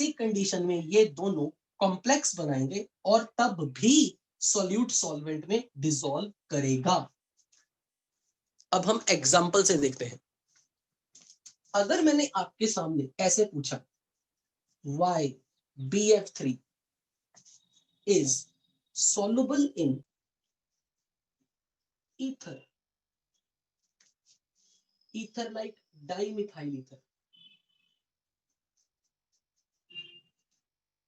ऐसी कंडीशन में ये दोनों कॉम्प्लेक्स बनाएंगे और तब भी सॉल्यूट सॉल्वेंट में डिसॉल्व करेगा। अब हम एग्जांपल से देखते हैं। अगर मैंने आपके सामने ऐसे पूछा YBF3 is soluble in ether like dimethyl ether,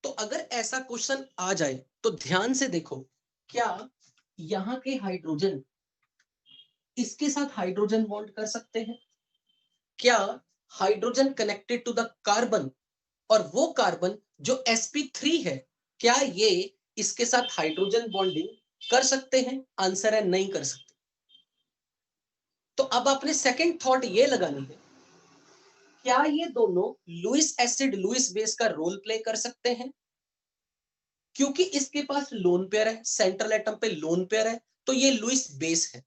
तो अगर ऐसा क्वेश्चन आ जाए तो ध्यान से देखो, क्या यहां के हाइड्रोजन इसके साथ हाइड्रोजन बॉन्ड कर सकते हैं? क्या hydrogen connected to the carbon और वो कार्बन जो sp3 है, क्या ये इसके साथ हाइड्रोजन बॉन्डिंग कर सकते हैं? आंसर है नहीं कर सकते। तो अब आपने सेकंड थॉट ये लगानी है, क्या ये दोनों लुईस एसिड लुईस बेस का रोल प्ले कर सकते हैं? क्योंकि इसके पास लोन पेयर है, सेंट्रल एटम पे लोन पेयर है, तो ये लुईस बेस है।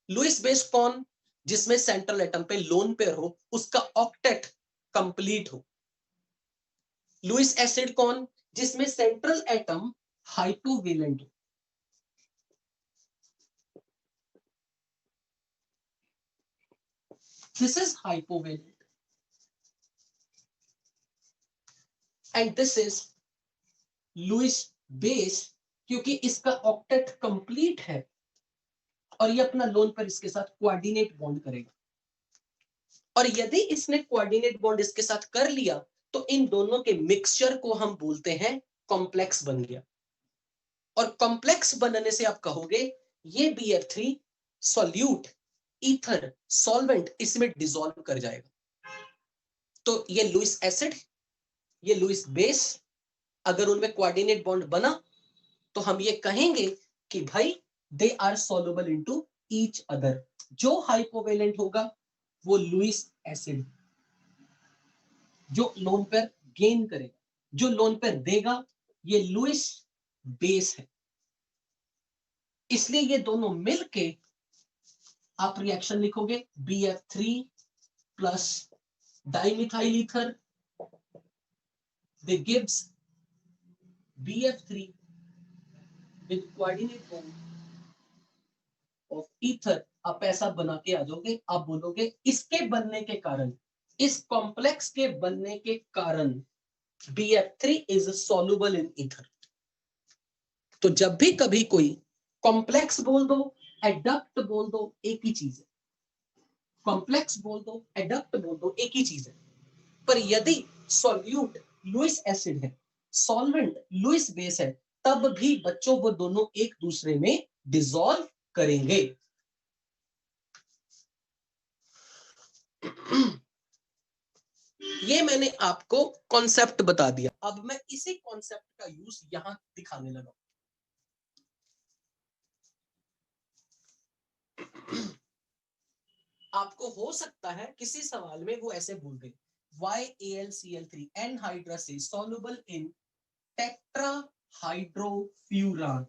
लुईस बेस कौन? जिसमें सेंट्रल एटम पे लोन पेयर हो, उसका ऑक्टेट कंप्लीट हो। लुईस एसिड कौन? जिसमें सेंट्रल एटम हाइपोवेलेंट हो। This is hypovalent and this is Lewis base, क्योंकि इसका ऑक्टेट कंप्लीट है और ये अपना लोन पर इसके साथ कोऑर्डिनेट बॉन्ड करेगा। और यदि इसने कोऑर्डिनेट बॉन्ड इसके साथ कर लिया तो इन दोनों के मिक्सचर को हम बोलते हैं कॉम्प्लेक्स बन गया। और कॉम्प्लेक्स बनने से आप कहोगे ये BF3 सॉल्यूट ईथर सॉल्वेंट इसमें डिसॉल्व कर जाएगा। तो ये लुईस एसिड, ये लुईस बेस, अगर उनमें कोऑर्डिनेट बॉन्ड बना तो हम ये कहेंगे कि भाई they are soluble into each other. जो हाइपोवेलेंट होगा वो लुईस एसिड, जो लोन पेयर गेन करेगा, जो लोन पेयर देगा, ये लुईस बेस है। इसलिए ये दोनों मिलके आप रिएक्शन लिखोगे BF3 plus dimethyl ether, they gives BF3 with coordinate bond of ether। आप ऐसा बना के आ जाओगे, आप बोलोगे इसके बनने के कारण, इस कॉम्प्लेक्स के बनने के कारण BF3 is soluble in ether। तो जब भी कभी कोई कॉम्प्लेक्स बोल दो, एडक्ट बोल दो, एक ही चीज है। कॉम्प्लेक्स बोल दो, एडक्ट बोल दो, एक ही चीज है। पर यदि सॉल्यूट लुईस एसिड है, सॉल्वेंट लुईस बेस है, तब भी बच्चों वो दोनों एक दूसरे में डिसॉल्व करेंगे। ये मैंने आपको कॉन्सेप्ट बता दिया। अब मैं इसी कॉन्सेप्ट का यूज यहां दिखाने लगा। आपको हो सकता है किसी सवाल में वो ऐसे बोल दे YAlCl3 anhydrous is soluble in tetrahydrofuran,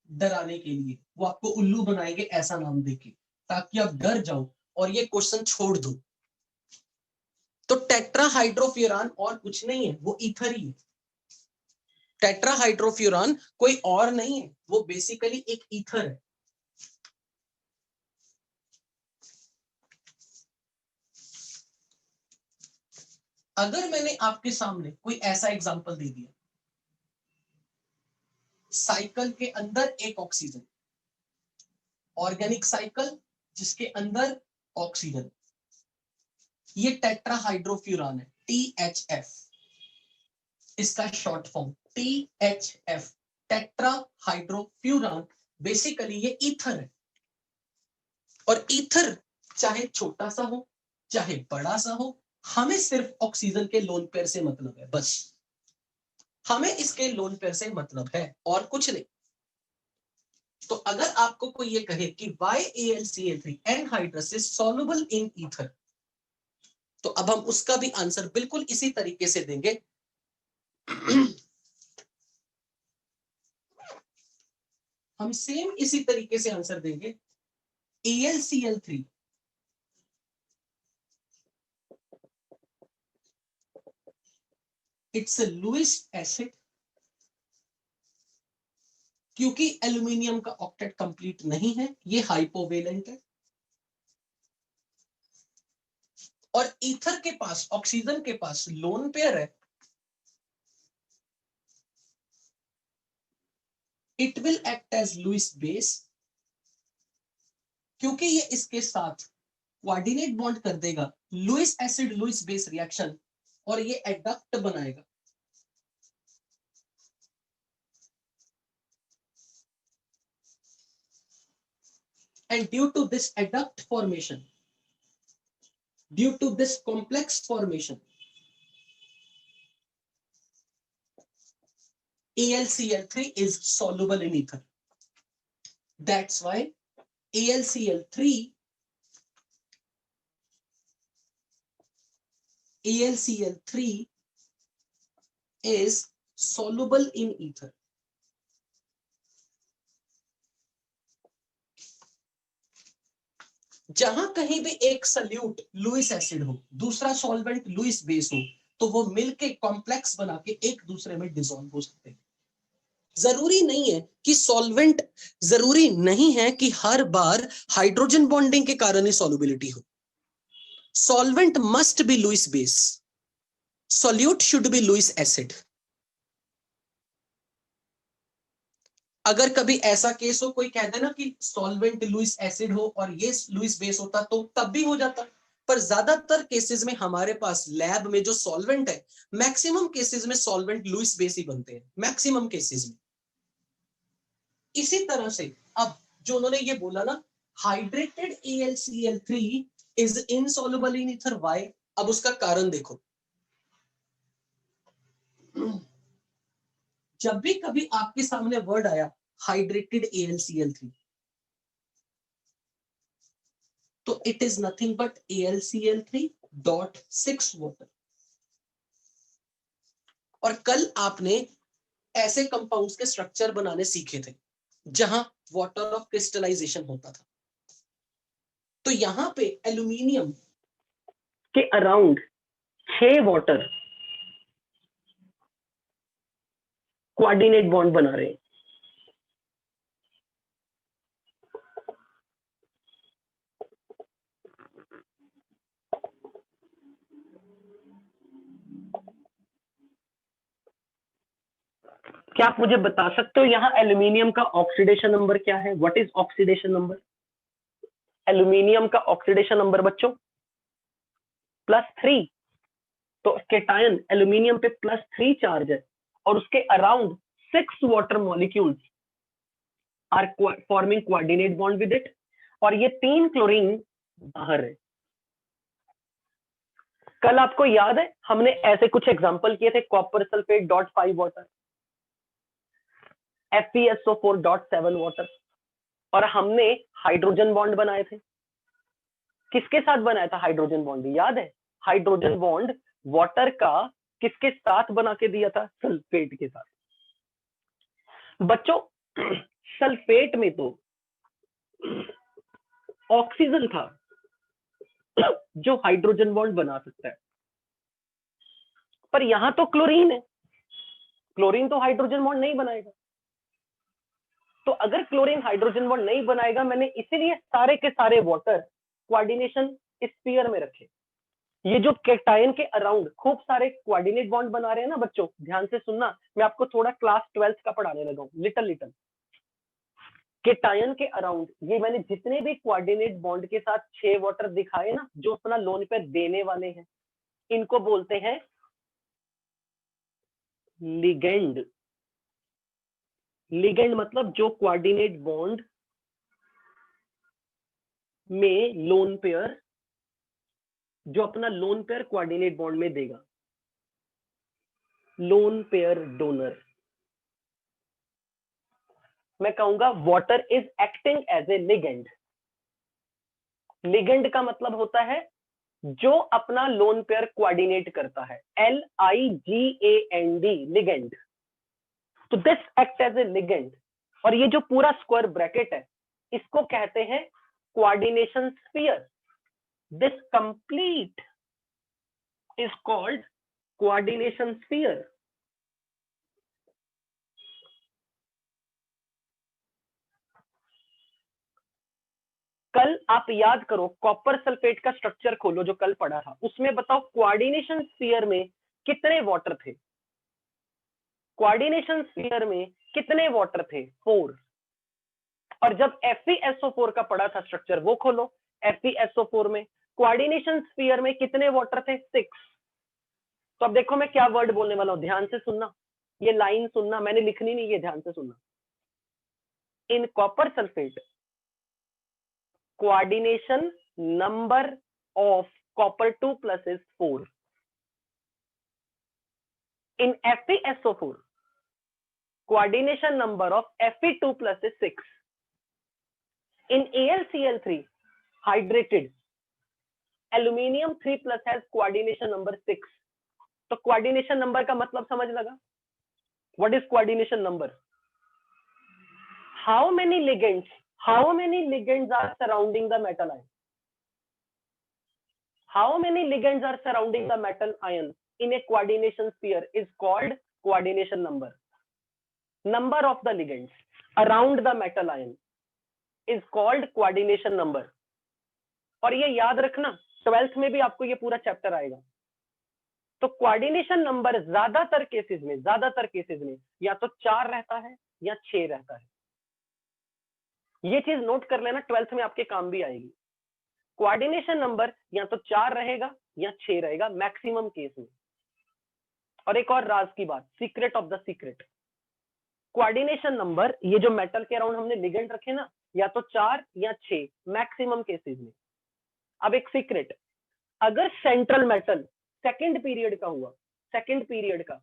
डराने के लिए वो आपको उल्लू बनाएंगे ऐसा नाम देके, ताकि आप डर जाओ और ये क्वेश्चन छोड़ दो। तो टेट्राहाइड्रोफ्यूरान और कुछ नहीं है, वो ईथर ही है। टेट्राहाइड्रोफ्यूरान कोई और नहीं है, वो बेसिकली एक ईथर है। अगर मैंने आपके सामने कोई ऐसा एग्जांपल दे दिया, साइकिल के अंदर एक ऑक्सीजन, ऑर्गेनिक साइकिल जिसके अंदर ऑक्सीजन, ये टेट्राहाइड्रोफ्यूरान है, THF, इसका शॉर्ट फॉर्म THF, टेट्राहाइड्रोफ्यूरान। बेसिकली ये ईथर है। और ईथर चाहे छोटा सा हो चाहे बड़ा सा हो, हमें सिर्फ ऑक्सीजन के लोन पेयर से मतलब है, बस हमें इसके लोन पेयर से मतलब है और कुछ नहीं। तो अगर आपको कोई ये कहे कि YAlCl3 anhydrous is soluble in ether, तो अब हम उसका भी आंसर बिल्कुल इसी तरीके से देंगे। हम सेम इसी तरीके से आंसर देंगे। AlCl3 it's a Lewis acid, क्योंकि एल्यूमिनियम का ऑक्टेट कंप्लीट नहीं है, ये हाइपोवेलेंट है। और ईथर के पास, ऑक्सीजन के पास लोन पेयर है, it will act as Lewis base, क्योंकि ये इसके साथ कोऑर्डिनेट बॉन्ड कर देगा, Lewis acid Lewis base reaction, और ये एडक्ट बनाएगा। And due to this adduct formation, due to this complex formation, AlCl3 is soluble in ether. That's why AlCl3 is soluble in ether. जहां कहीं भी एक salute Lewis acid हो, दूसरा solvent Lewis base हो, तो वो मिलके कॉम्प्लेक्स बना के एक दूसरे में डिसॉल्व हो सकते हैं। जरूरी नहीं है कि सॉल्वेंट, जरूरी नहीं है कि हर बार हाइड्रोजन बॉन्डिंग के कारण ही सॉल्युबिलिटी हो। Solvent must be Lewis base, solute should be Lewis acid. अगर कभी ऐसा केस हो, कोई कह दे ना कि सॉल्वेंट लुईस एसिड हो और ये लुईस बेस होता, तो तब भी हो जाता। पर ज्यादातर केसेस में हमारे पास लैब में जो सॉल्वेंट है, मैक्सिमम केसेस में सॉल्वेंट लुईस बेस ही बनते हैं, मैक्सिमम केसेस में। इसी तरह से अब जो उन्होंने ये बोला ना, hydrated AlCl3 is insoluble in ether, why? अब उसका कारण देखो। जब भी कभी आपके सामने वर्ड आया हाइड्रेटेड AlCl3, तो it is nothing but AlCl3.6 water. और कल आपने ऐसे कंपाउंड्स के स्ट्रक्चर बनाने सीखे थे जहां वाटर ऑफ क्रिस्टलाइजेशन होता था। तो यहां पे एल्यूमिनियम के अराउंड 6 वाटर कोऑर्डिनेट बॉन्ड बना रहे हैं। क्या आप मुझे बता सकते हो यहाँ एल्यूमिनियम का ऑक्सीडेशन नंबर क्या है? What is oxidation number? Aluminium का ऑक्सीडेशन नंबर बच्चों +3। तो केटायन एल्यूमिनियम पे +3 चार्ज है और उसके around 6 water molecules are forming coordinate bond with it, और ये 3 क्लोरीन बाहर है। कल आपको याद है हमने ऐसे कुछ एग्जांपल किए थे, copper sulphate .5 water, FeSO4.7 water, और हमने हाइड्रोजन बॉन्ड बनाए थे। किसके साथ बनाया था हाइड्रोजन बॉन्ड? याद है? हाइड्रोजन बॉन्ड वाटर का किसके साथ बना के दिया था? सल्फेट के साथ। बच्चों सल्फेट में तो ऑक्सीजन था जो हाइड्रोजन बॉन्ड बना सकता है, पर यहां तो क्लोरीन है, क्लोरीन तो हाइड्रोजन बॉन्ड नहीं बनाएगा। तो अगर क्लोरीन हाइड्रोजन बॉन्ड नहीं बनाएगा, मैंने इसीलिए सारे के सारे वाटर कोऑर्डिनेशन स्फीयर में रखे। ये जो केटायन के अराउंड खूब सारे कोऑर्डिनेट बॉन्ड बना रहे हैं ना बच्चों, ध्यान से सुनना, मैं आपको थोड़ा क्लास 12th का पढ़ाने लगा हूं, लिटल। केटायन के अराउंड ये मैंने जितने भी कोऑर्डिनेट बॉन्ड के साथ 6 वाटर दिखाए ना, जो अपना लोन पे देने वाले हैं, इनको बोलते हैं लिगेंड। लिगेंड मतलब जो कोऑर्डिनेट बॉन्ड में लोन पेयर, जो अपना लोन पेयर कोऑर्डिनेट बॉन्ड में देगा, लोन पेयर डोनर। मैं कहूंगा water is acting as a ligand. Ligand का मतलब होता है जो अपना लोन पेयर कोऑर्डिनेट करता है, LIGAND, लिगेंड। तो this act as a ligand, और ये जो पूरा स्क्वायर ब्रैकेट है इसको कहते हैं coordination sphere. This complete is called coordination sphere. कल आप याद करो, कॉपर सल्फेट का स्ट्रक्चर खोलो जो कल पढ़ा था, उसमें बताओ कोऑर्डिनेशन स्फीयर में कितने वाटर थे? कोऑर्डिनेशन स्फीयर में कितने वाटर थे? 4। और जब FeSO4 का पढ़ा था स्ट्रक्चर, वो खोलो। FeSO4 में कोऑर्डिनेशन स्फीयर में कितने वाटर थे? 6। तो अब देखो मैं क्या वर्ड बोलने वाला हूं, ध्यान से सुनना, ये लाइन सुनना, मैंने लिखनी नहीं है, ध्यान से सुनना। In copper sulphate, coordination number of copper 2 plus is 4. In FeSO4, coordination number of Fe2 plus is 6. In AlCl3, hydrated, aluminium 3 plus has coordination number 6. तो coordination number का मतलब समझ लगा? What is coordination number? How many ligands are surrounding the metal ion? How many ligands are surrounding the metal ion in a coordination sphere is called coordination number. Number of the ligands around the metal ion is called coordination number. और ये याद रखना, 12th में भी आपको ये पूरा chapter आएगा। तो कोऑर्डिनेशन नंबर ज्यादातर केसेस में या तो 4 रहता है या 6 रहता है। ये चीज नोट कर लेना, 12th में आपके काम भी आएगी। कोऑर्डिनेशन नंबर या तो 4 रहेगा या 6 रहेगा मैक्सिमम केस में। और एक और राज की बात, secret of the secret, coordination number, ये जो मेटल के अराउंड हमने लिगेंड रखे ना, या तो 4 या 6 मैक्सिमम केसेस में। अब एक सीक्रेट, अगर सेंट्रल मेटल सेकंड पीरियड का हुआ, सेकंड पीरियड का,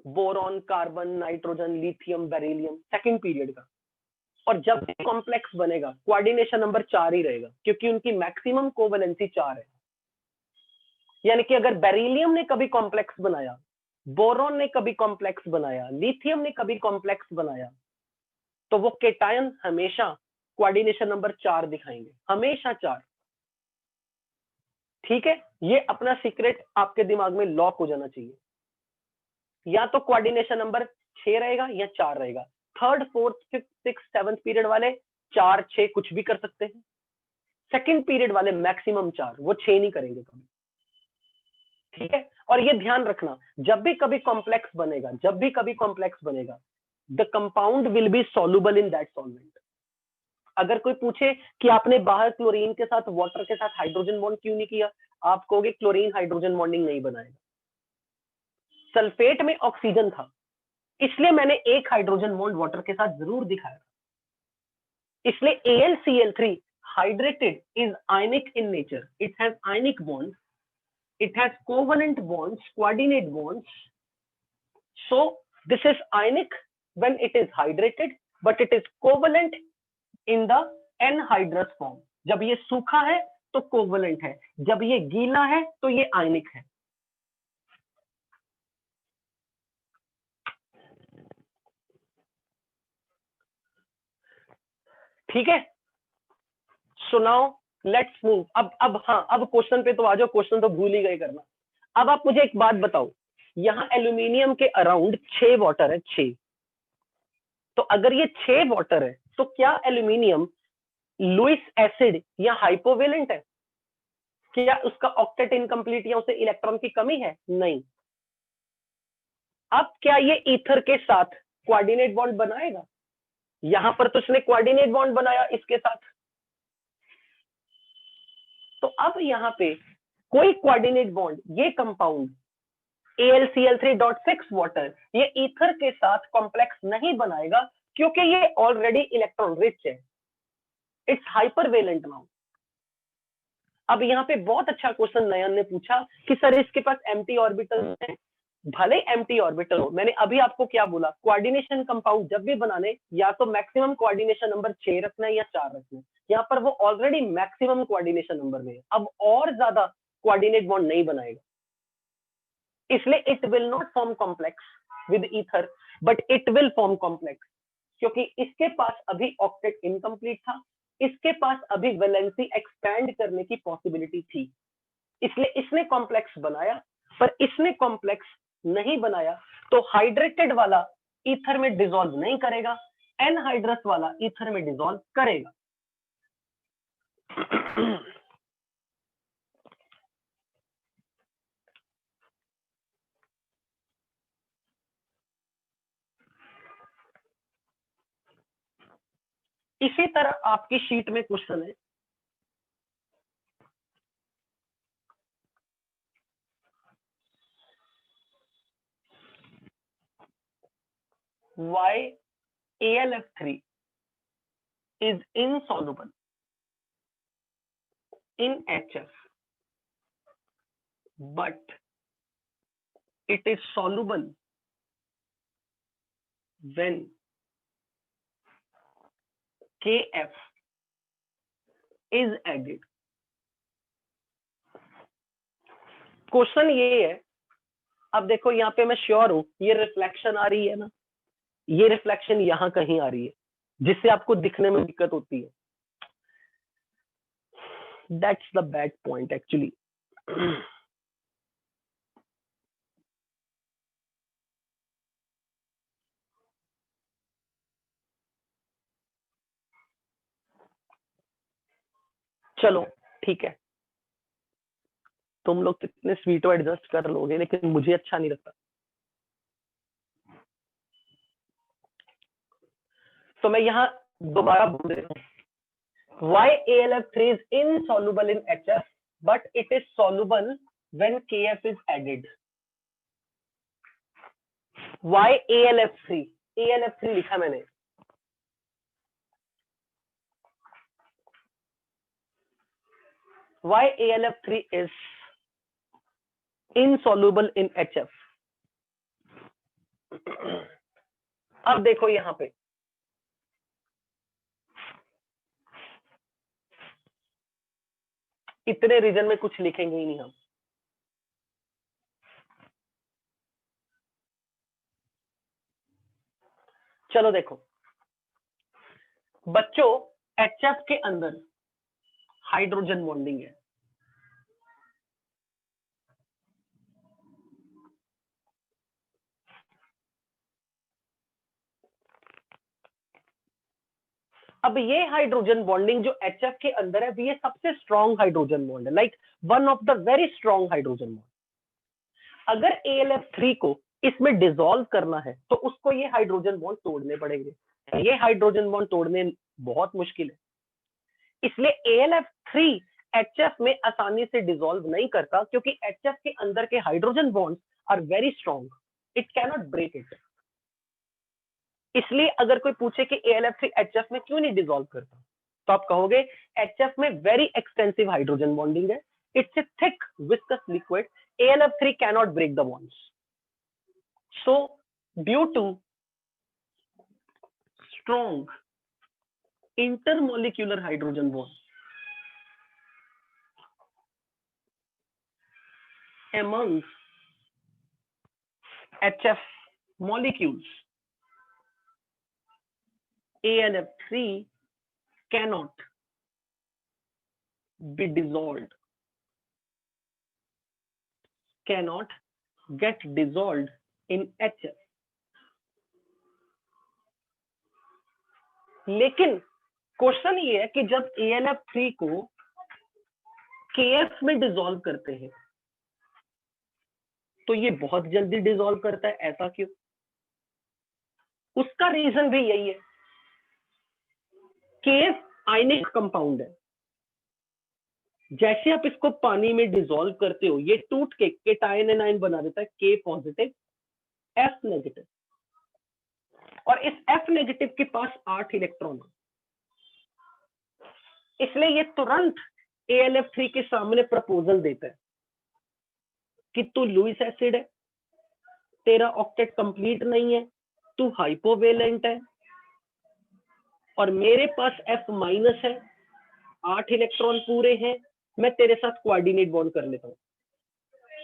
boron, carbon, nitrogen, lithium, beryllium, second period का, और जब कॉम्प्लेक्स बनेगा कोऑर्डिनेशन नंबर 4 ही रहेगा, क्योंकि उनकी मैक्सिमम कोवैलेंसी 4 है। यानी कि अगर बेरिलियम ने कभी कॉम्प्लेक्स बनाया, बोरॉन ने कभी कॉम्प्लेक्स बनाया, लिथियम ने कभी कॉम्प्लेक्स बनाया, तो वो केटायन हमेशा कोऑर्डिनेशन नंबर 4 दिखाएंगे, हमेशा 4। ठीक है, ये अपना सीक्रेट आपके दिमाग में लॉक हो जाना चाहिए। या तो कोऑर्डिनेशन नंबर 6 रहेगा या 4 रहेगा। 3rd, 4th, 5th, 6th, 7th period वाले 4, 6 कुछ भी कर सकते हैं। सेकंड पीरियड वाले मैक्सिमम 4, वो 6 नहीं करेंगे कभी। ठीक है, और ये ध्यान रखना, जब भी कभी कॉम्प्लेक्स बनेगा, the compound will be soluble in that solvent. अगर कोई पूछे कि आपने बाहर क्लोरीन के साथ, वाटर के साथ हाइड्रोजन बॉन्ड क्यों नहीं किया, आप कहोगे क्लोरीन हाइड्रोजन बॉन्डिंग नहीं बनाएगा। सल्फेट में ऑक्सीजन था, इसलिए मैंने एक हाइड्रोजन बॉन्ड वाटर के साथ जरूर दिखाया। इसलिए AlCl3 hydrated is ionic in nature. It has ionic bonds. It has covalent bonds, coordinate bonds. So this is ionic when it is hydrated, but it is covalent in the anhydrous form. जब ये सूखा है तो covalent है, जब ये गीला है तो ये आयनिक है। ठीक है, सो नाउ लेट्स मूव। अब क्वेश्चन पे तो आ जाओ, क्वेश्चन तो भूल ही गए करना। अब आप मुझे एक बात बताओ, यहाँ एल्यूमिनियम के अराउंड 6 वाटर है, 6। तो अगर ये 6 वाटर है तो क्या एल्यूमिनियम लुईस एसिड या हाइपोवेलेंट है? क्या उसका ऑक्टेट इनकम्प्लीट या उसे इलेक्ट्रॉन की कमी है? नहीं। अब क्या ये ईथर के साथ कोऑर्डिनेट बॉन्ड बनाएगा? यहां पर तो उसने कोऑर्डिनेट बॉन्ड बनाया इसके साथ, तो अब यहां पे कोई कोऑर्डिनेट बॉन्ड, ये कंपाउंड AlCl3.6 वाटर ये ईथर के साथ कॉम्प्लेक्स नहीं बनाएगा, क्योंकि ये ऑलरेडी इलेक्ट्रॉन रिच है, इट्स हाइपरवेलेंट नाउ। अब यहाँ पे बहुत अच्छा क्वेश्चन नयन ने पूछा कि सर इसके पास एम्प्टी ऑर्बिटल है। भले एम्प्टी ऑर्बिटल हो, मैंने अभी आपको क्या बोला, कोऑर्डिनेशन कंपाउंड जब भी बनाने या तो मैक्सिमम कोऑर्डिनेशन नंबर 6 रखना है या 4 रखना है। यहाँ पर वो ऑलरेडी मैक्सिमम कोऑर्डिनेशन नंबर में है, अब और ज्यादा कोऑर्डिनेट बॉन्ड नहीं बनाएगा, इसलिए it will not form complex with ether, but it will form complex, क्योंकि इसके पास अभी ऑक्टेट इनकम्प्लीट था, इसके पास अभी वैलेंसी एक्सपैंड करने की पॉसिबिलिटी थी, इसलिए इसने कॉम्प्लेक्स बनाया। पर इसने कॉम्प्लेक्स नहीं बनाया तो हाइड्रेटेड वाला ईथर में डिसॉल्व नहीं करेगा, एनहाइड्रस वाला ईथर में डिसॉल्व करेगा। इसी तरह आपकी शीट में क्वेश्चन है, why AlF3 is insoluble in HF but it is soluble when KF is added. Question ये है, अब देखो यहाँ पे मैं श्योर हूं ये रिफ्लेक्शन आ रही है ना, ये रिफ्लेक्शन यहाँ कहीं आ रही है जिससे आपको दिखने में दिक्कत होती है. That's the bad point actually. चलो ठीक है, तुम लोग कितने स्वीट हो एडजस्ट कर लोगे, लेकिन मुझे अच्छा नहीं लगता. तो मैं यहाँ दोबारा बोल देता हूँ, why AlF3 is insoluble in HF but it is soluble when KF is added. Why AlF3? AlF3 लिखा मैंने. Why AlF3 is insoluble in HF? अब देखो यहाँ पे इतने रीजन में कुछ लिखेंगे ही नहीं हम. चलो देखो बच्चों, HF के अंदर हाइड्रोजन बॉन्डिंग है. अब ये हाइड्रोजन बॉन्डिंग जो HF के अंदर है, ये सबसे स्ट्रॉन्ग हाइड्रोजन बॉन्ड है, like one of the very strong hydrogen bond. अगर AlF3 को इसमें डिसॉल्व करना है तो उसको ये हाइड्रोजन बॉन्ड तोड़ने पड़ेंगे. ये हाइड्रोजन बॉन्ड तोड़ने बहुत मुश्किल है, इसलिए AlF3 HF में आसानी से डिसॉल्व नहीं करता, क्योंकि HF के अंदर के hydrogen bonds are very strong, it cannot break it. इसलिए अगर कोई पूछे कि AlF3 HF में क्यों नहीं डिसॉल्व करता, तो आप कहोगे HF में वेरी एक्सटेंसिव हाइड्रोजन बॉन्डिंग है, it's a thick viscous liquid, AlF3 cannot break the bonds. So due to strong intermolecular hydrogen bond among HF molecules, AlF3 cannot be dissolved, cannot get dissolved in HF. लेकिन question ये है कि जब AlF3 को KF में dissolve करते हैं तो ये बहुत जल्दी डिसॉल्व करता है, ऐसा क्यों? उसका रीजन भी यही है, KF आयनिक कंपाउंड है. जैसे आप इसको पानी में डिसॉल्व करते हो, ये टूट के केटायन एनायन बना देता है, K पॉजिटिव F नेगेटिव, और इस F नेगेटिव के पास 8 इलेक्ट्रॉन है. इसलिए ये तुरंत AlF3 के सामने प्रपोजल देता है कि तू लुईस एसिड है, तेरा ऑक्टेट कंप्लीट नहीं है, तू हाइपोवेलेंट है, और मेरे पास F माइनस है, 8 इलेक्ट्रॉन पूरे हैं, मैं तेरे साथ कोऑर्डिनेट बॉन्ड कर लेता हूं.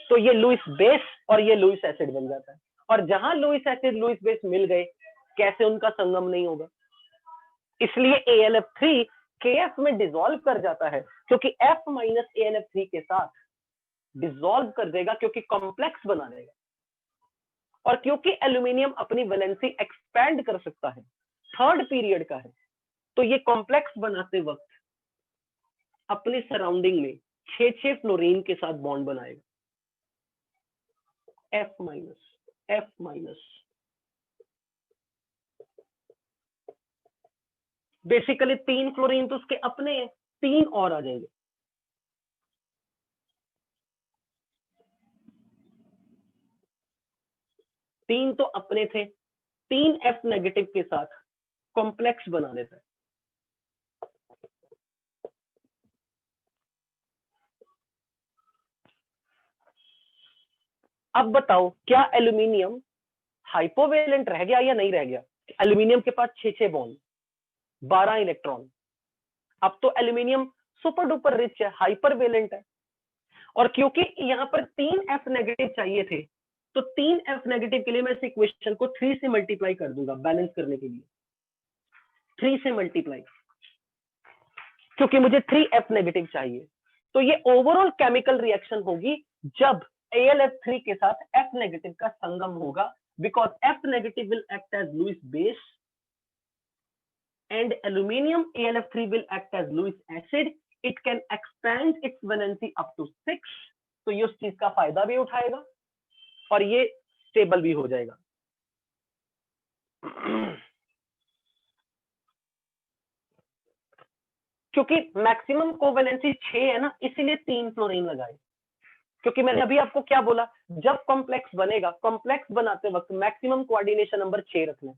तो ये लुईस बेस और ये लुईस एसिड बन जाता है. और जहां लुईस एसिड लुईस बेस मिल गए, कैसे उनका संगम नहीं होगा? इसलिए AlF3 KF में डिसॉल्व कर जाता है, क्योंकि F माइनस AlF3 के साथ डिसॉल्व कर देगा, क्योंकि कॉम्प्लेक्स बना देगा. और क्योंकि एल्यूमिनियम अपनी वैलेंसी एक्सपैंड कर सकता है, थर्ड पीरियड का है, तो ये कॉम्प्लेक्स बनाते वक्त अपने सराउंडिंग में 6 फ्लोरीन के साथ बॉन्ड बनाएगा, F माइनस। बेसिकली 3 फ्लोरीन तो उसके अपने हैं, 3 और आ जाएंगे। तीन तो अपने थे, 3 F नेगेटिव के साथ कॉम्प्लेक्स बना देता है। अब बताओ क्या एल्यूमिनियम हाइपोवेलेंट रह गया या नहीं रह गया? एल्यूमिनियम के पास 6 बॉन्ड, 12 इलेक्ट्रॉन। अब तो एल्यूमिनियम सुपर डुपर रिच है, हाइपरवेलेंट है। और क्योंकि यहाँ पर 3 F नेगेटिव चाहिए थे, तो 3 F नेगेटिव के लिए मैं इस इक्वेशन को 3 से मल्टीप्लाई कर दूंगा बैलेंस करने के लिए। 3 से मल्टीप्लाई, क्योंकि मुझे 3 F नेगेटिव चाहिए। तो ये ओवरऑल केमिकल रिएक्शन होगी जब AlF3 के साथ F नेगेटिव का संगम होगा, because F negative will act as Lewis base and aluminium AlF3 will act as Lewis acid. It can expand its valency up to 6. तो ये उस चीज का फायदा भी उठाएगा और ये स्टेबल भी हो जाएगा। क्योंकि मैक्सिमम कोवेलेंसी 6 है ना, इसीलिए 3 फ्लोरीन लगाए। क्योंकि मैंने अभी आपको क्या बोला, जब कॉम्प्लेक्स बनेगा, कॉम्प्लेक्स बनाते वक्त मैक्सिमम कोऑर्डिनेशन नंबर 6 रखना।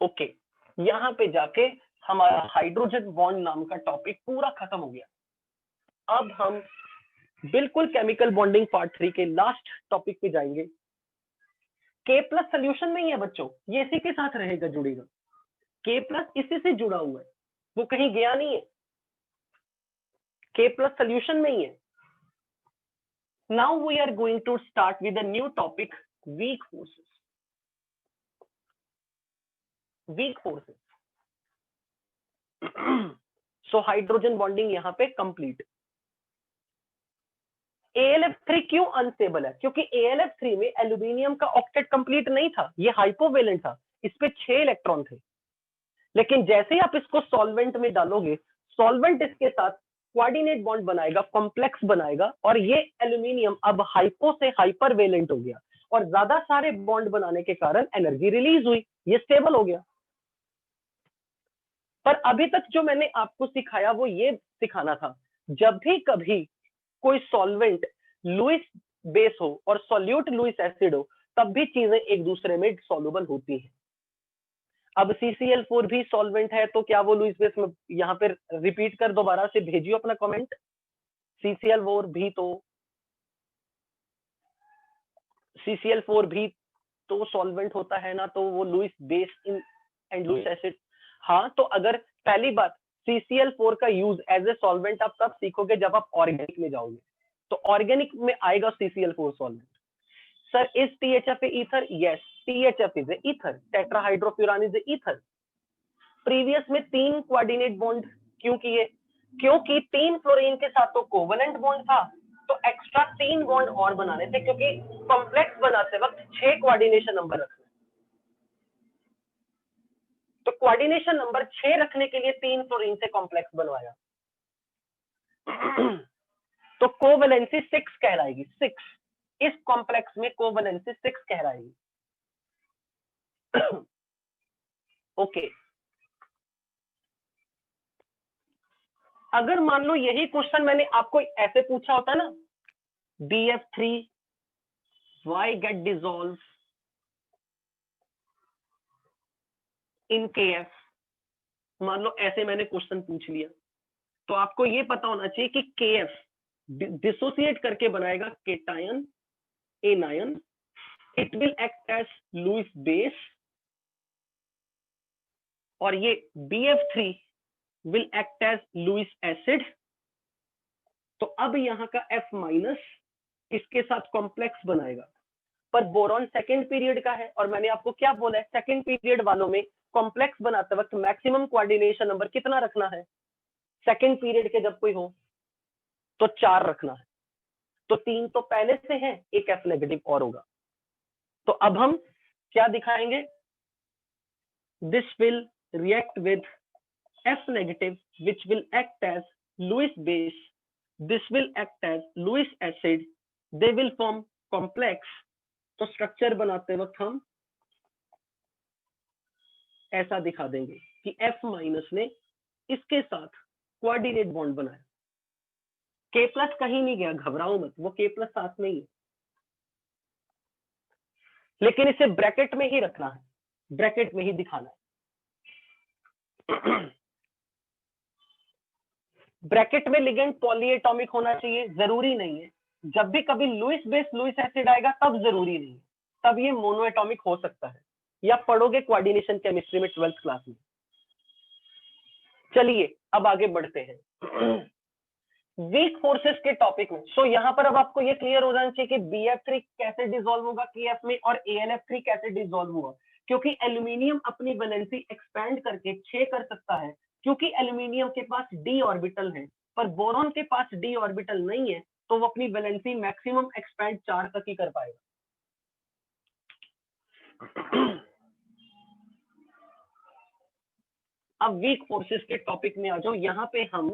ओके, यहां पे जाके हमारा हाइड्रोजन बॉन्ड नाम का टॉपिक पूरा खत्म हो गया। अब हम बिल्कुल केमिकल बॉन्डिंग पार्ट 3 के लास्ट टॉपिक पे जाएंगे। K+ सोल्यूशन में ही है बच्चों, ये इसी के साथ रहेगा, जुड़ेगा। K+ इसी से जुड़ा हुआ है, वो कहीं गया नहीं है, K+ सोल्यूशन में ही है। Now we are going to start with a new topic, weak forces. Weak forces. So hydrogen bonding यहां पे कंप्लीट। AlF3 क्यों अनस्टेबल है? क्योंकि AlF3 में एल्यूमिनियम का ऑक्टेट कंप्लीट नहीं था, ये हाइपोवेलेंट था, इस पे 6 इलेक्ट्रॉन थे। लेकिन जैसे ही आप इसको सॉल्वेंट में डालोगे, सॉल्वेंट इसके साथ कोऑर्डिनेट बॉन्ड बनाएगा, कॉम्प्लेक्स बनाएगा, और ये एल्यूमिनियम अब हाइपो से हाइपरवेलेंट हो गया, और ज्यादा सारे बॉन्ड बनाने के कारण एनर्जी रिलीज हुई, ये स्टेबल हो गया। पर अभी तक जो मैंने आपको सिखाया वो ये सिखाना था, जब भी कभी कोई सॉल्वेंट लुईस बेस हो और सॉल्यूट लुईस एसिड हो, तब भी चीजें एक दूसरे में सॉल्युबल होती हैं। अब CCl4 भी सॉल्वेंट है, तो क्या वो लुईस बेस में? यहाँ पे रिपीट कर दोबारा से भेजियो अपना कमेंट। CCl4 भी तो सॉल्वेंट होता है ना, तो वो लुईस बेस इन एंड लुईस एसिड। हाँ, तो अगर पहली बात CCl4 का यूज एज ए सॉल्वेंट आप तब सीखोगे जब आप ऑर्गेनिक में जाओगे, तो ऑर्गेनिक में आएगा CCl4 solvent. Sir, is THF ether? Yes, THF is ether, tetrahydrofuran is ether. Previous में 3 कोऑर्डिनेट बॉन्ड क्यों किए? क्योंकि 3 फ्लोरीन के साथ तो कोवेलेंट बॉन्ड था, तो एक्स्ट्रा 3 बॉन्ड और बनाने थे, क्योंकि कॉम्प्लेक्स बनाते वक्त 6 कोऑर्डिनेशन नंबर रखने। तो कोऑर्डिनेशन नंबर 6 रखने के लिए 3 फ्लोरीन से कॉम्प्लेक्स बनवाया। तो कोवेलेंसी 6 कहलाएगी, 6। इस कॉम्प्लेक्स में कोवेलेंसी 6 कहलाएगी। ओके, अगर मान लो यही क्वेश्चन मैंने आपको ऐसे पूछा होता ना, BF3 why get dissolved in KF, मान लो ऐसे मैंने क्वेश्चन पूछ लिया, तो आपको ये पता होना चाहिए कि KF डिसोसिएट करके बनाएगा cation, anion, it will act as Lewis base, और ये BF3 will act as Lewis acid. तो अब यहाँ का F- इसके साथ कॉम्प्लेक्स बनाएगा, पर बोरॉन सेकंड पीरियड का है, और मैंने आपको क्या बोला है, सेकंड पीरियड वालों में कॉम्प्लेक्स बनाते वक्त मैक्सिमम कोऑर्डिनेशन नंबर कितना रखना है? सेकंड पीरियड के जब कोई हो तो 4 रखना है। तो 3 तो पहले से है, एक F नेगेटिव और होगा। तो अब हम क्या दिखाएंगे? This will react with F negative, which will act as Lewis base. This will act as Lewis acid. They will form complex. तो स्ट्रक्चर बनाते वक्त हम ऐसा दिखा देंगे कि F माइनस ने इसके साथ कोऑर्डिनेट बॉन्ड बनाया. K प्लस कहीं नहीं गया, घबराओ मत, वो K प्लस साथ में ही है, लेकिन इसे ब्रैकेट में ही रखना है, ब्रैकेट में ही दिखाना है. ब्रैकेट में लिगेंड पॉलीएटॉमिक होना चाहिए, जरूरी नहीं है. जब भी कभी लुइस बेस लुइस एसिड आएगा तब जरूरी नहीं है, तब ये मोनोएटॉमिक हो सकता है, या पढ़ोगे कोऑर्डिनेशन केमिस्ट्री में 12th क्लास में. चलिए अब आगे बढ़ते हैं वीक फोर्सेस के टॉपिक में. सो यहाँ पर अब आपको ये क्लियर हो जाना चाहिए कि BF3 कैसे डिसॉल्व होगा KF में और AlF3 कैसे डिसॉल्व होगा, क्योंकि एल्यूमिनियम अपनी वैलेंसी एक्सपैंड करके 6 कर सकता है, क्योंकि एल्यूमिनियम के पास d ऑर्बिटल है, पर बोरॉन के पास d ऑर्बिटल नहीं है, तो वो अपनी वैलेंसी मैक्सिमम एक्सपैंड 4 तक ही कर पाएगा. अब वीक फोर्सेस के टॉपिक में आ जाओ. यहाँ पे हम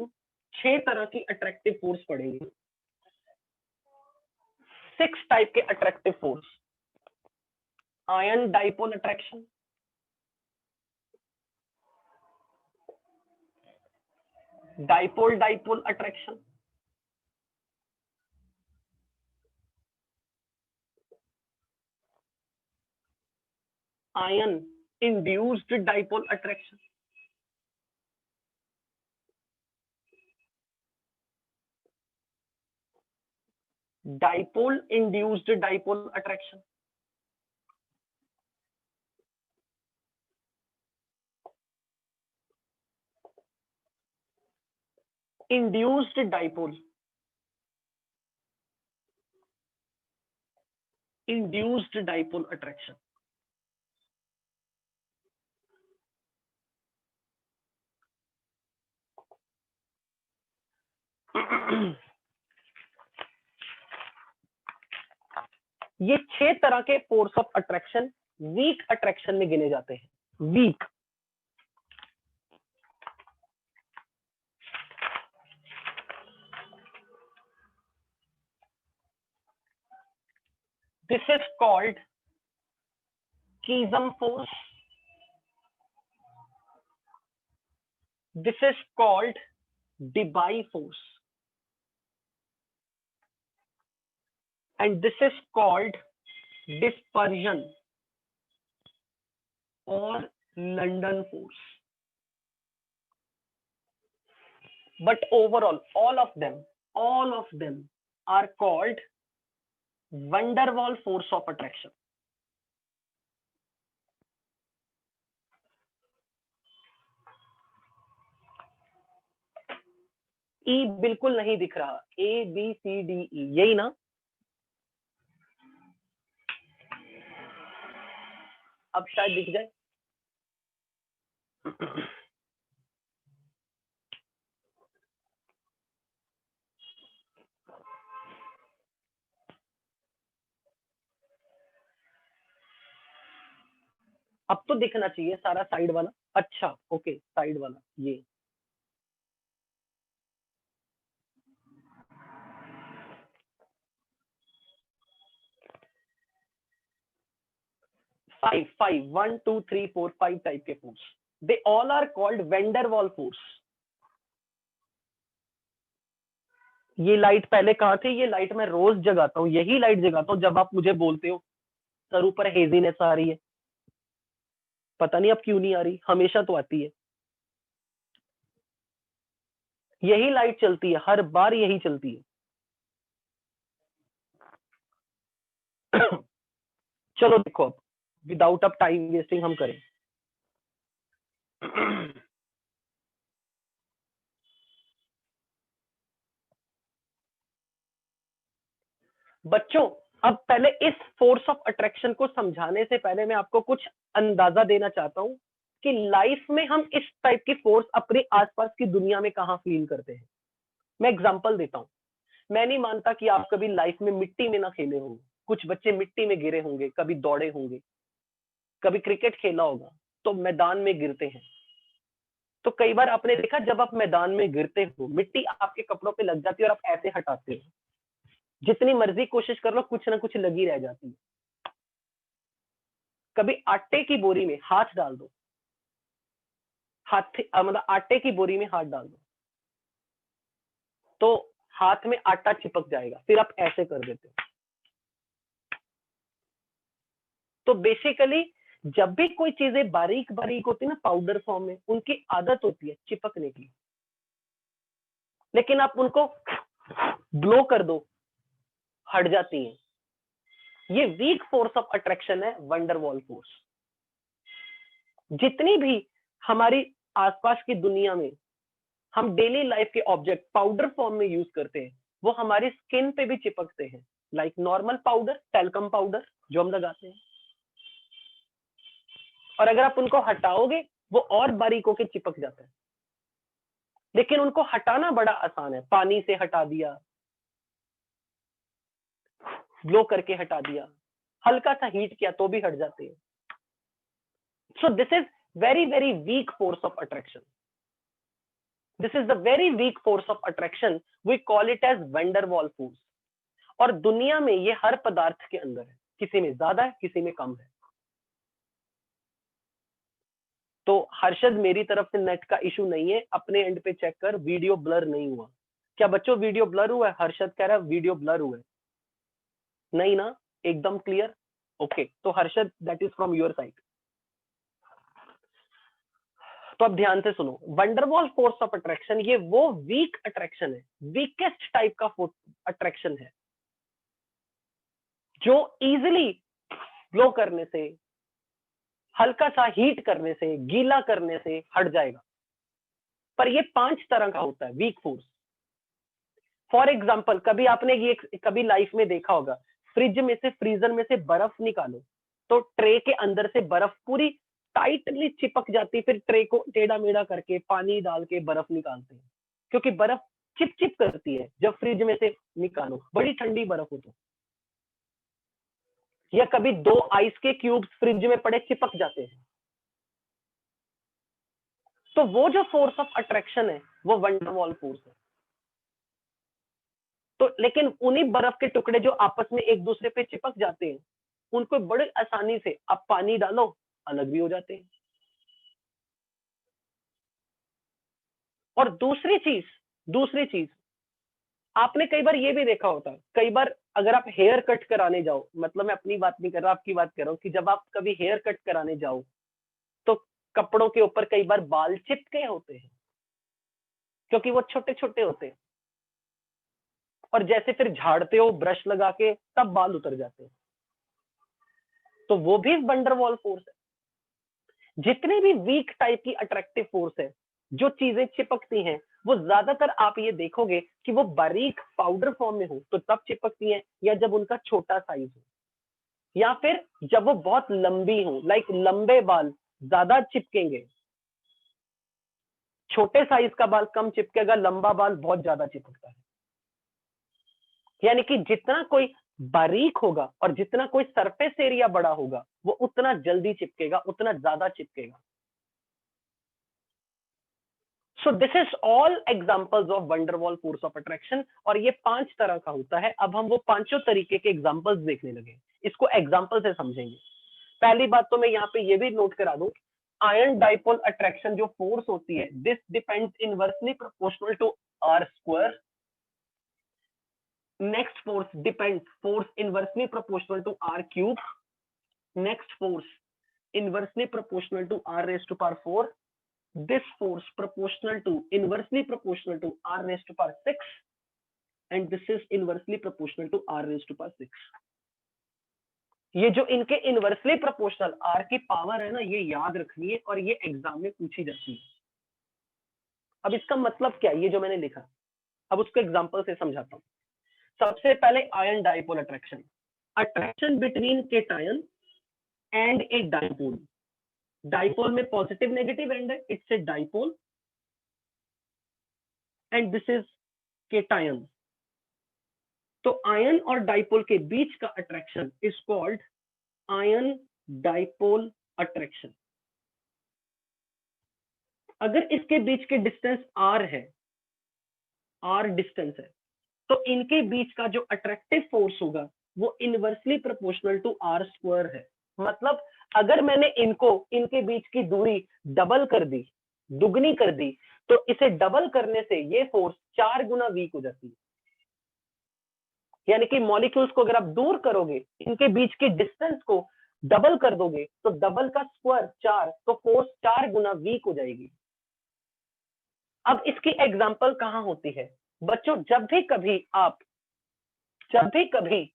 6 तरह की अट्रैक्टिव फोर्स पढ़ेंगे. 6 टाइप के attractive force. Ion dipole attraction, dipole dipole attraction, ion induced dipole attraction, dipole induced dipole attraction, induced dipole, induced dipole attraction. ये 6 तरह के force of attraction weak attraction में गिने जाते हैं. Weak, this is called Keeson force, this is called Debye force, and this is called dispersion or London force. But overall, all of them are called van der Waals force of attraction. E बिल्कुल नहीं दिख रहा, ABCDE यही ना. अब शायद दिख जाए. अब तो दिखना चाहिए सारा साइड वाला. अच्छा ओके, साइड वाला ये. five 1 2 3 4 5 टाइप के force. They all are called van der Waals force. ये लाइट पहले कहाँ थी? ये लाइट मैं रोज जगाता हूँ, यही लाइट जगाता हूँ जब आप मुझे बोलते हो सर ऊपर हेजीनेस आ रही है. पता नहीं अब क्यों नहीं आ रही, हमेशा तो आती है. यही लाइट चलती है, हर बार यही चलती है. चलो देखो अब विदाउट अब टाइम वेस्टिंग हम करें. बच्चों अब पहले इस फोर्स ऑफ अट्रैक्शन को समझाने से पहले मैं आपको कुछ अंदाजा देना चाहता हूं कि लाइफ में हम इस टाइप की फोर्स अपने आसपास की दुनिया में कहां फील करते हैं. मैं एग्जांपल देता हूं. मैं नहीं मानता कि आप कभी लाइफ में मिट्टी में ना खेले होंगे. कुछ बच्चे मिट्टी में गिरे होंगे, कभी दौड़े होंगे, कभी क्रिकेट खेला होगा तो मैदान में गिरते हैं. तो कई बार आपने देखा जब आप मैदान में गिरते हो, मिट्टी आपके कपड़ों पे लग जाती है और आप ऐसे हटाते हो, जितनी मर्जी कोशिश कर लो कुछ ना कुछ लगी रह जाती है। कभी आटे की बोरी में हाथ डाल दो, मतलब आटे की बोरी में हाथ डाल दो तो हाथ में आटा चिपक जाएगा, फिर आप ऐसे कर देते हो। तो बेसिकली जब भी कोई चीजें बारीक बारीक होती है ना पाउडर फॉर्म में, उनकी आदत होती है चिपकने की, लेकिन आप उनको ब्लो कर दो, हट जाती हैं। ये वीक फोर्स ऑफ अट्रैक्शन है, वंडरवॉल फोर्स। जितनी भी हमारी आसपास की दुनिया में हम डेली लाइफ के ऑब्जेक्ट पाउडर फॉर्म में यूज करते हैं, वो हमारी स्किन पे भी चिपकते हैं, like normal powder, talcum powder जो हम लगाते हैं। और अगर आप उनको हटाओगे वो और बारीक होके चिपक जाता है, लेकिन उनको हटाना बड़ा आसान है। पानी से हटा दिया, ब्लो करके हटा दिया, हल्का सा हीट किया तो भी हट जाते हैं। So this is very very weak force of attraction. This is the very weak force of attraction, we call it as van der Waals force. और दुनिया में ये हर पदार्थ के अंदर है, किसी में ज्यादा है किसी में कम है। तो हर्षद मेरी तरफ से नेट का इशू नहीं है, अपने एंड पे चेक कर, वीडियो ब्लर नहीं हुआ। क्या बच्चों वीडियो ब्लर हुआ है? हर्षद कह रहा है वीडियो ब्लर हुआ है, नहीं ना, एकदम क्लियर। ओके, तो Harshad that is from your side. तो अब ध्यान से सुनो, वंडरवॉल फोर्स ऑफ अट्रैक्शन ये वो वीक अट्रैक्शन है, वीकेस्ट टाइप का अट्रैक्शन है, जो इजिली ब्लो करने से, हल्का सा हीट करने से, गीला करने से हट जाएगा। पर ये 5 तरह का होता है वीक फोर्स। फॉर एग्जाम्पल, कभी आपने ये कभी लाइफ में देखा होगा, फ्रिज में से, फ्रीजर में से बर्फ निकालो तो ट्रे के अंदर से बर्फ पूरी टाइटली चिपक जाती, फिर ट्रे को टेढ़ा मेढ़ा करके पानी डाल के बर्फ निकालते हैं, क्योंकि बर्फ चिप चिप करती है जब फ्रिज में से निकालो, बड़ी ठंडी बर्फ हो तो। या कभी 2 आइस के क्यूब्स फ्रिज में पड़े चिपक जाते हैं। तो वो जो फोर्स ऑफ अट्रैक्शन है वो वंडरवॉल फोर्स है। तो लेकिन उन्हीं बर्फ के टुकड़े जो आपस में एक दूसरे पे चिपक जाते हैं, उनको बड़े आसानी से आप पानी डालो अलग भी हो जाते हैं। और दूसरी चीज आपने कई बार ये भी देखा होता, कई बार अगर आप हेयर कट कराने जाओ, मतलब मैं अपनी बात नहीं कर रहा, आपकी बात कर रहा हूं, कि जब आप कभी हेयर कट कराने जाओ तो कपड़ों के ऊपर कई बार बाल चिपके होते हैं, क्योंकि वो छोटे छोटे होते हैं, और जैसे फिर झाड़ते हो ब्रश लगा के तब बाल उतर जाते हैं। तो वो भी वंडरवॉल फोर्स है। जितने भी वीक टाइप की अट्रैक्टिव फोर्स है, जो चीजें चिपकती हैं, वो ज्यादातर आप ये देखोगे कि वो बारीक पाउडर फॉर्म में हो तो तब चिपकती हैं, या जब उनका छोटा साइज हो, या फिर जब वो बहुत लंबी हो, लाइक लंबे बाल ज्यादा चिपकेंगे, छोटे साइज का बाल कम चिपकेगा, लंबा बाल बहुत ज्यादा चिपकता है। यानी कि जितना कोई बारीक होगा और जितना कोई सरफेस एरिया बड़ा होगा, वो उतना जल्दी चिपकेगा, उतना ज्यादा चिपकेगा। So this is all examples of van der Waals force of attraction. और ये 5 तरह का होता है। अब हम वो पांचों तरीके के एग्जांपल्स देखने लगे, इसको एग्जांपल से समझेंगे। पहली बात तो मैं यहाँ पे ये भी नोट करा दूं, आयन डाइपोल अट्रैक्शन जो फोर्स होती है, this depends inversely proportional to r square. Next force depends, force inversely proportional to r cube. Next force inversely proportional to r raised to power 4. This force inversely proportional to r raised to power 6, and this is inversely proportional to r raised to power 6. ये जो इनके inversely proportional r की power है ना, ये याद रखनी है और ये एग्जाम में पूछी जाती है। अब इसका मतलब क्या है ये जो मैंने लिखा, अब उसको एग्जांपल से समझाता हूँ। सबसे पहले ion dipole attraction between cation and a dipole. Dipole में पॉजिटिव नेगेटिव एंड है, it's a dipole, and this is cation. तो आयन और डाइपोल के बीच का attraction is called ion dipole attraction. अगर इसके बीच के डिस्टेंस r है, r डिस्टेंस है, तो इनके बीच का जो अट्रैक्टिव फोर्स होगा वो inversely proportional to r square है। मतलब अगर मैंने इनके बीच की दूरी डबल कर दी, दुगनी कर दी, तो इसे डबल करने से ये फोर्स 4 गुना वीक हो जाती है। यानी कि मॉलिक्यूल्स को अगर आप दूर करोगे, इनके बीच के डिस्टेंस को डबल कर दोगे, तो डबल का स्क्वायर 4, तो फोर्स 4 गुना वीक हो जाएगी। अब इसकी एग्जांपल कहां होती है बच्चों? जब भी कभी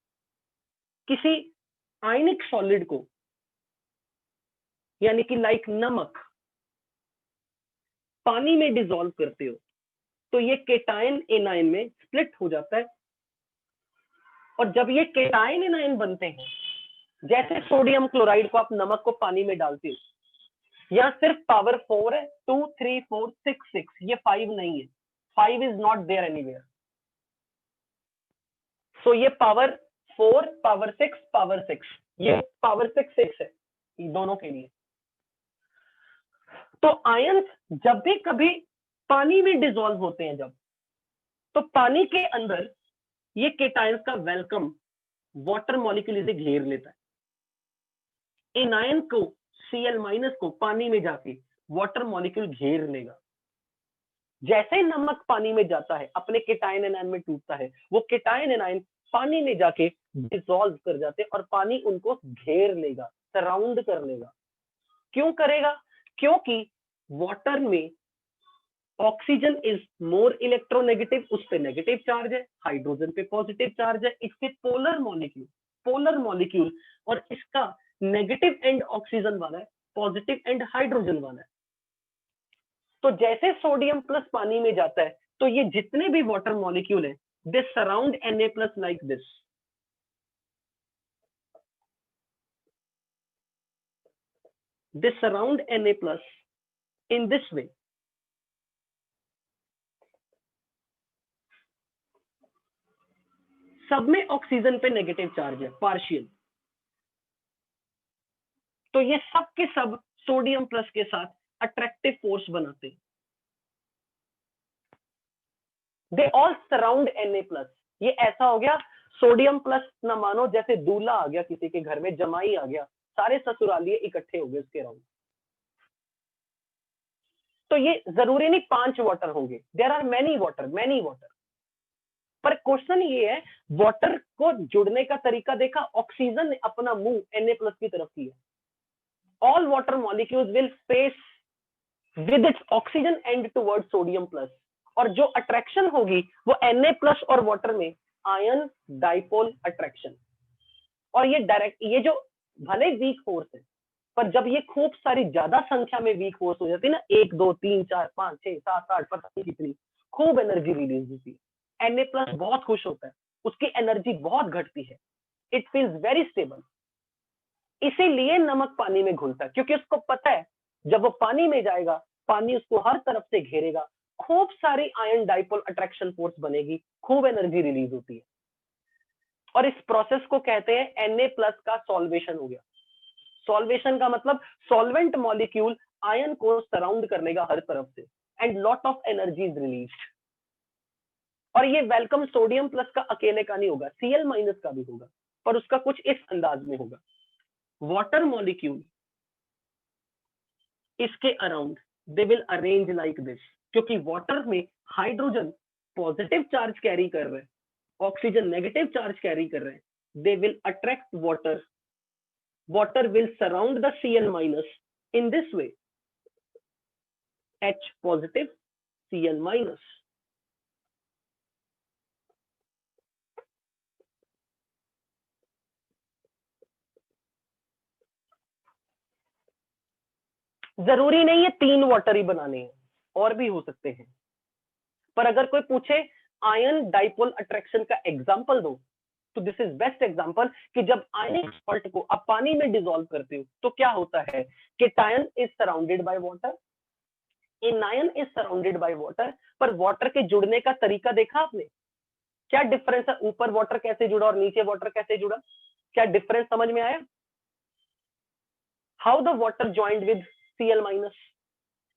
किसी आयनिक सॉलिड को, यानी कि लाइक नमक, पानी में डिसॉल्व करते हो, तो ये केटायन एनायन में स्प्लिट हो जाता है। और जब ये केटायन एनायन बनते हैं, जैसे सोडियम क्लोराइड को आप नमक को पानी में डालते हो, यहाँ सिर्फ पावर 4 है, 2 3 4 6 6, ये 5 नहीं है, 5 इज नॉट देयर एनीवेयर। सो ये पावर 4 पावर 6 पावर 6, ये पावर 6 6 है दोनों के लिए। तो आयंस जब भी कभी पानी में डिसॉल्व होते हैं, जब, तो पानी के अंदर ये केटायंस का वेलकम वाटर मॉलिक्यूल इसे घेर लेता है। एनायन को, Cl- को पानी में जाके वाटर मॉलिक्यूल घेर लेगा। जैसे नमक पानी में जाता है, अपने केटायन एनायन में टूटता है, वो केटायन एनायन पानी में जाके डिसॉल्व कर जाते हैं और पानी उनको घेर लेगा, सराउंड कर लेगा। क्यों करेगा? क्योंकि वाटर में ऑक्सीजन इज मोर इलेक्ट्रोनेगेटिव, उस पे नेगेटिव चार्ज है, हाइड्रोजन पे पॉजिटिव चार्ज है। इसके पोलर मॉलिक्यूल और इसका नेगेटिव एंड ऑक्सीजन वाला है, पॉजिटिव एंड हाइड्रोजन वाला है। तो जैसे सोडियम प्लस पानी में जाता है, तो ये जितने भी वाटर मॉलिक्यूल है, they surround Na+ like this. They surround Na+ in this way. सब में ऑक्सीजन पे नेगेटिव चार्ज है, पार्शियल। तो ये सब के सब सोडियम प्लस के साथ अट्रैक्टिव फोर्स बनाते हैं। They all surround Na+। ये ऐसा हो गया, सोडियम प्लस न मानो जैसे दूल्हा आ गया किसी के घर में, जमाई आ गया, सारे ससुरालिए इकट्ठे हो गए उसके राउंड। तो ये जरूरी नहीं 5 वाटर होंगे, देयर आर मेनी वाटर। पर क्वेश्चन ये है, वाटर को जुड़ने का तरीका देखा, ऑक्सीजन ने अपना मुंह Na+ की तरफ किया। All water molecules will face with its oxygen and toward sodium plus, और जो अट्रैक्शन होगी वो Na+ और वाटर में आयन डाइपोल अट्रैक्शन। और ये डायरेक्ट, ये जो भले वीक फोर्स है, पर जब ये खूब सारी ज्यादा संख्या में वीक फोर्स हो जाती है ना, 1 2 3 4 5 6 7 8, पता नहीं कितनी, खूब एनर्जी रिलीज होती है। Na+ बहुत खुश होता है, उसकी एनर्जी बहुत घटती है, इट फील्स वेरी स्टेबल। इसीलिए नमक पानी में घुलता है, क्योंकि उसको पता है जब वो पानी में जाएगा, पानी उसको हर तरफ से घेरेगा, खूब सारी आयन डाइपोल अट्रैक्शन फोर्स बनेगी, खूब एनर्जी रिलीज होती है। और इस प्रोसेस को कहते हैं Na+ का सॉल्वेशन हो गया। सॉल्वेशन का मतलब सॉल्वेंट मॉलिक्यूल आयन को सराउंड कर लेगा हर तरफ से, and lot of energy is released. और ये वेलकम सोडियम प्लस का अकेले का नहीं होगा, Cl- का भी होगा, पर उसका कुछ इस अंदाज में होगा। वाटर मॉलिक्यूल इसके around they will arrange like this, क्योंकि वाटर में हाइड्रोजन पॉजिटिव चार्ज कैरी कर रहे हैं, ऑक्सीजन नेगेटिव चार्ज कैरी कर रहे हैं, they will attract water, water will surround the Cl- in this way, H positive, Cl-। जरूरी नहीं है 3 वाटर ही बनाने हैं, और भी हो सकते हैं। पर अगर कोई पूछे आयन डाइपोल अट्रैक्शन का एग्जांपल दो, तो दिस इज बेस्ट एग्जांपल, कि जब आयनिक सॉल्ट को आप पानी में डिसॉल्व करते हो, तो क्या होता है, cation is surrounded by water, anion is surrounded by water. पर वाटर के जुड़ने का तरीका देखा आपने, क्या डिफरेंस है, ऊपर वाटर कैसे जुड़ा और नीचे वाटर कैसे जुड़ा, क्या डिफरेंस समझ में आया? How the water joined with Cl-?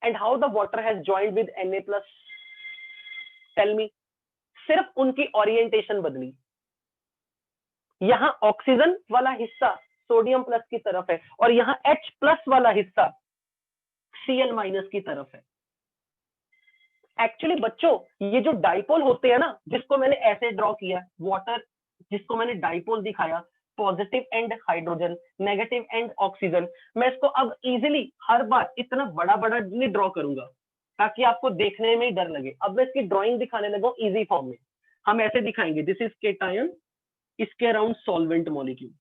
and how the water has joined with Na plus? Tell me. सिर्फ उनकी ओरिएंटेशन बदली. यहां ऑक्सीजन वाला हिस्सा सोडियम प्लस की तरफ है और यहां H प्लस वाला हिस्सा Cl माइनस की तरफ है. एक्चुअली बच्चों ये जो डाइपोल होते हैं ना, जिसको मैंने ऐसे ड्रॉ किया, वाटर जिसको मैंने डाइपोल दिखाया, positive and hydrogen, negative and oxygen, मैं इसको अब इजीली हर बार इतना बड़ा बड़ा नहीं ड्रॉ करूंगा ताकि आपको देखने में ही डर लगे. अब मैं इसकी ड्राइंग दिखाने लगा इजी फॉर्म में. हम ऐसे दिखाएंगे, दिस इज केटायन, इसके अराउंड सॉल्वेंट मॉलिक्यूल,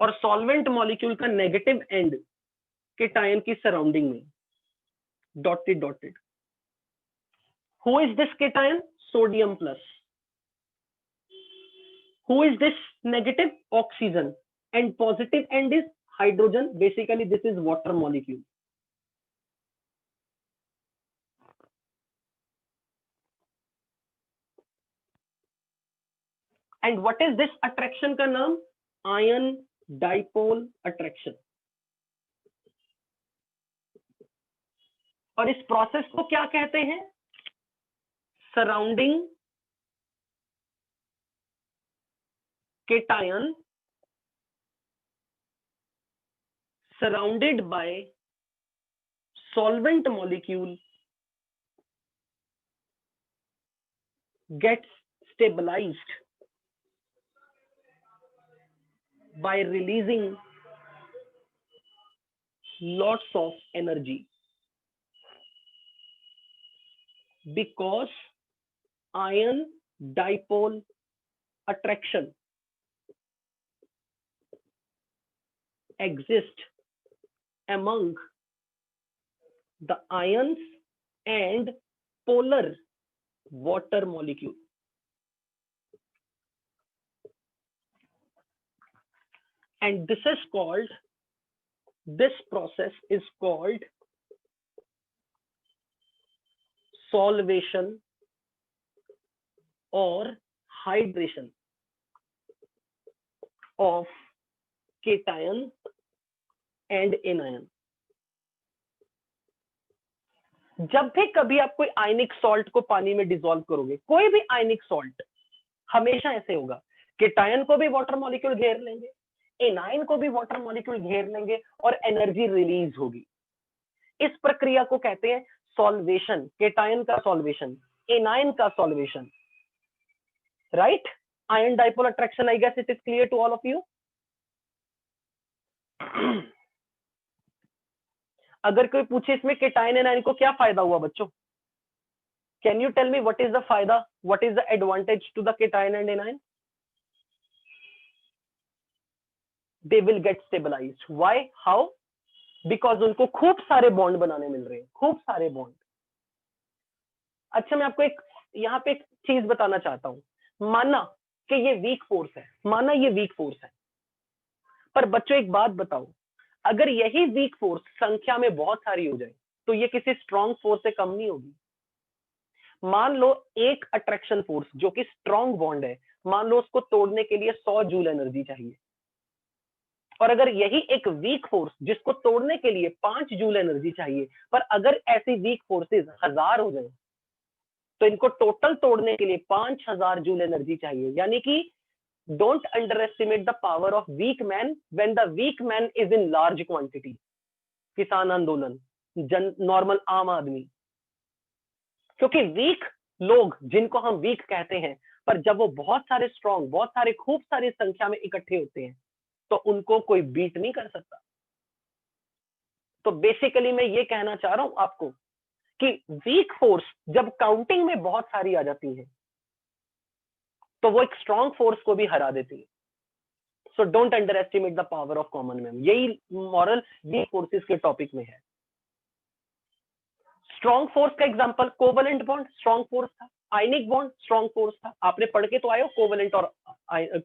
और सॉल्वेंट मॉलिक्यूल का नेगेटिव एंड केटायन की सराउंडिंग में dotted dotted. Who is this cation? Sodium plus. Who is this negative? Oxygen. And positive and is hydrogen. Basically this is water molecule. And what is this attraction का नाम? Ion dipole attraction. और इस process को क्या कहते हैं? Surrounding cation surrounded by solvent molecule gets stabilized by releasing lots of energy, because ion dipole attraction exists among the ions and polar water molecule. And this process is called solvation or hydration of cation and anion. जब भी कभी आप कोई ionic salt को पानी में dissolve करोगे, कोई भी आयनिक सॉल्ट, हमेशा ऐसे होगा, केटायन को भी वाटर मॉलिक्यूल घेर लेंगे, एनायन को भी वाटर मॉलिक्यूल घेर लेंगे और एनर्जी रिलीज होगी. इस प्रक्रिया को कहते हैं सॉल्वेशन. केटायन का सॉल्वेशन, एनायन का solvation. Right? Ion dipole attraction, I guess it is clear to all of you. अगर कोई पूछे इसमें केटायन एनायन को क्या फायदा हुआ बच्चों, can you tell me what is the फायदा, what is the advantage to the cation and anion? They will get stabilised. Why? How? Because उनको खूब सारे बॉन्ड बनाने मिल रहे हैं, खूब सारे बॉन्ड. अच्छा, मैं आपको यहाँ पे एक चीज बताना चाहता हूं. माना कि ये वीक फोर्स है, माना ये वीक फोर्स है, पर बच्चों एक बात बताओ, अगर यही वीक फोर्स संख्या में बहुत सारी हो जाए तो ये किसी स्ट्रॉन्ग फोर्स से कम नहीं होगी. मान लो एक अट्रैक्शन फोर्स जो कि स्ट्रॉन्ग बॉन्ड है, मान लो उसको तोड़ने के लिए 100 जूल एनर्जी चाहिए, और अगर यही एक वीक फोर्स जिसको तोड़ने के लिए 5 जूल एनर्जी चाहिए, पर अगर ऐसी वीक फोर्सेस 1000 हो जाए तो इनको टोटल तोड़ने के लिए 5000 जूल एनर्जी चाहिए. यानी कि don't underestimate the power of weak man when the weak man is in large quantity. किसान आंदोलन, नॉर्मल आम आदमी, क्योंकि वीक लोग जिनको हम वीक कहते हैं, पर जब वो बहुत सारे स्ट्रॉन्ग, बहुत सारे खूब सारी संख्या में इकट्ठे होते हैं तो उनको कोई बीट नहीं कर सकता. तो बेसिकली मैं ये कहना चाह रहा हूं आपको कि वीक फोर्स जब काउंटिंग में बहुत सारी आ जाती है तो वो एक स्ट्रॉन्ग फोर्स को भी हरा देती है. So don't under estimate the power of common man. यही मॉरल वीक फोर्सेस के टॉपिक में है. स्ट्रॉन्ग फोर्स का example covalent bond strong force था, आयनिक बॉन्ड स्ट्रॉन्ग फोर्स था. आपने पढ़ के तो आए हो कोवेलेंट और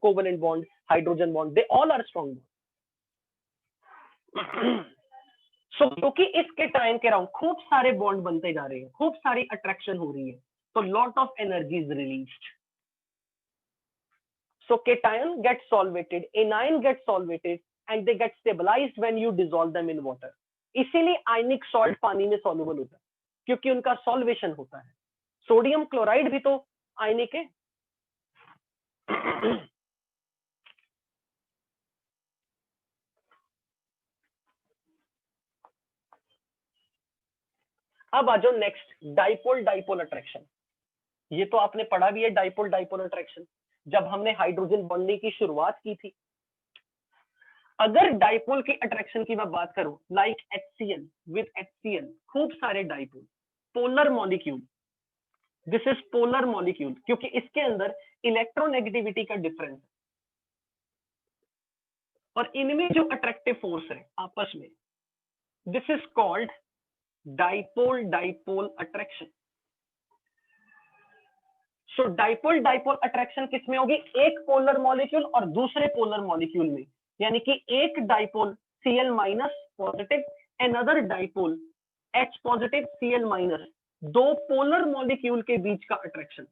covalent bond, hydrogen bond, they all are strong. So क्योंकि इसके टाइम के अराउंड खूब सारे बॉन्ड बनते जा रहे हैं, खूब सारी अट्रैक्शन हो रही है, तो lot of energy is released. So cation gets solvated, anion gets solvated, and they get stabilized when you dissolve them in water. इसीलिए आयनिक सॉल्ट पानी में सॉल्युबल होता है, क्योंकि उनका सॉल्वेशन होता है. सोडियम क्लोराइड भी तो आयनिक है. अब आ जाओ नेक्स्ट, डाइपोल डाइपोल अट्रैक्शन. ये तो आपने पढ़ा भी है, डाइपोल डाइपोल अट्रैक्शन, जब हमने हाइड्रोजन बॉन्डिंग की शुरुआत की थी. अगर डाइपोल की अट्रैक्शन की मैं बात करूं, लाइक HCl विद HCl, खूब सारे dipole, polar molecule, this is polar molecule, क्योंकि इसके अंदर इलेक्ट्रोनेगेटिविटी का डिफरेंस है, और इनमें जो अट्रैक्टिव फोर्स है आपस में, this is called dipole dipole attraction. So dipole dipole attraction किसमें होगी? एक पोलर मॉलिक्यूल और दूसरे पोलर मॉलिक्यूल में, यानी कि एक dipole Cl minus positive, another dipole H positive Cl minus, दो पोलर मॉलिक्यूल के बीच का अट्रैक्शन.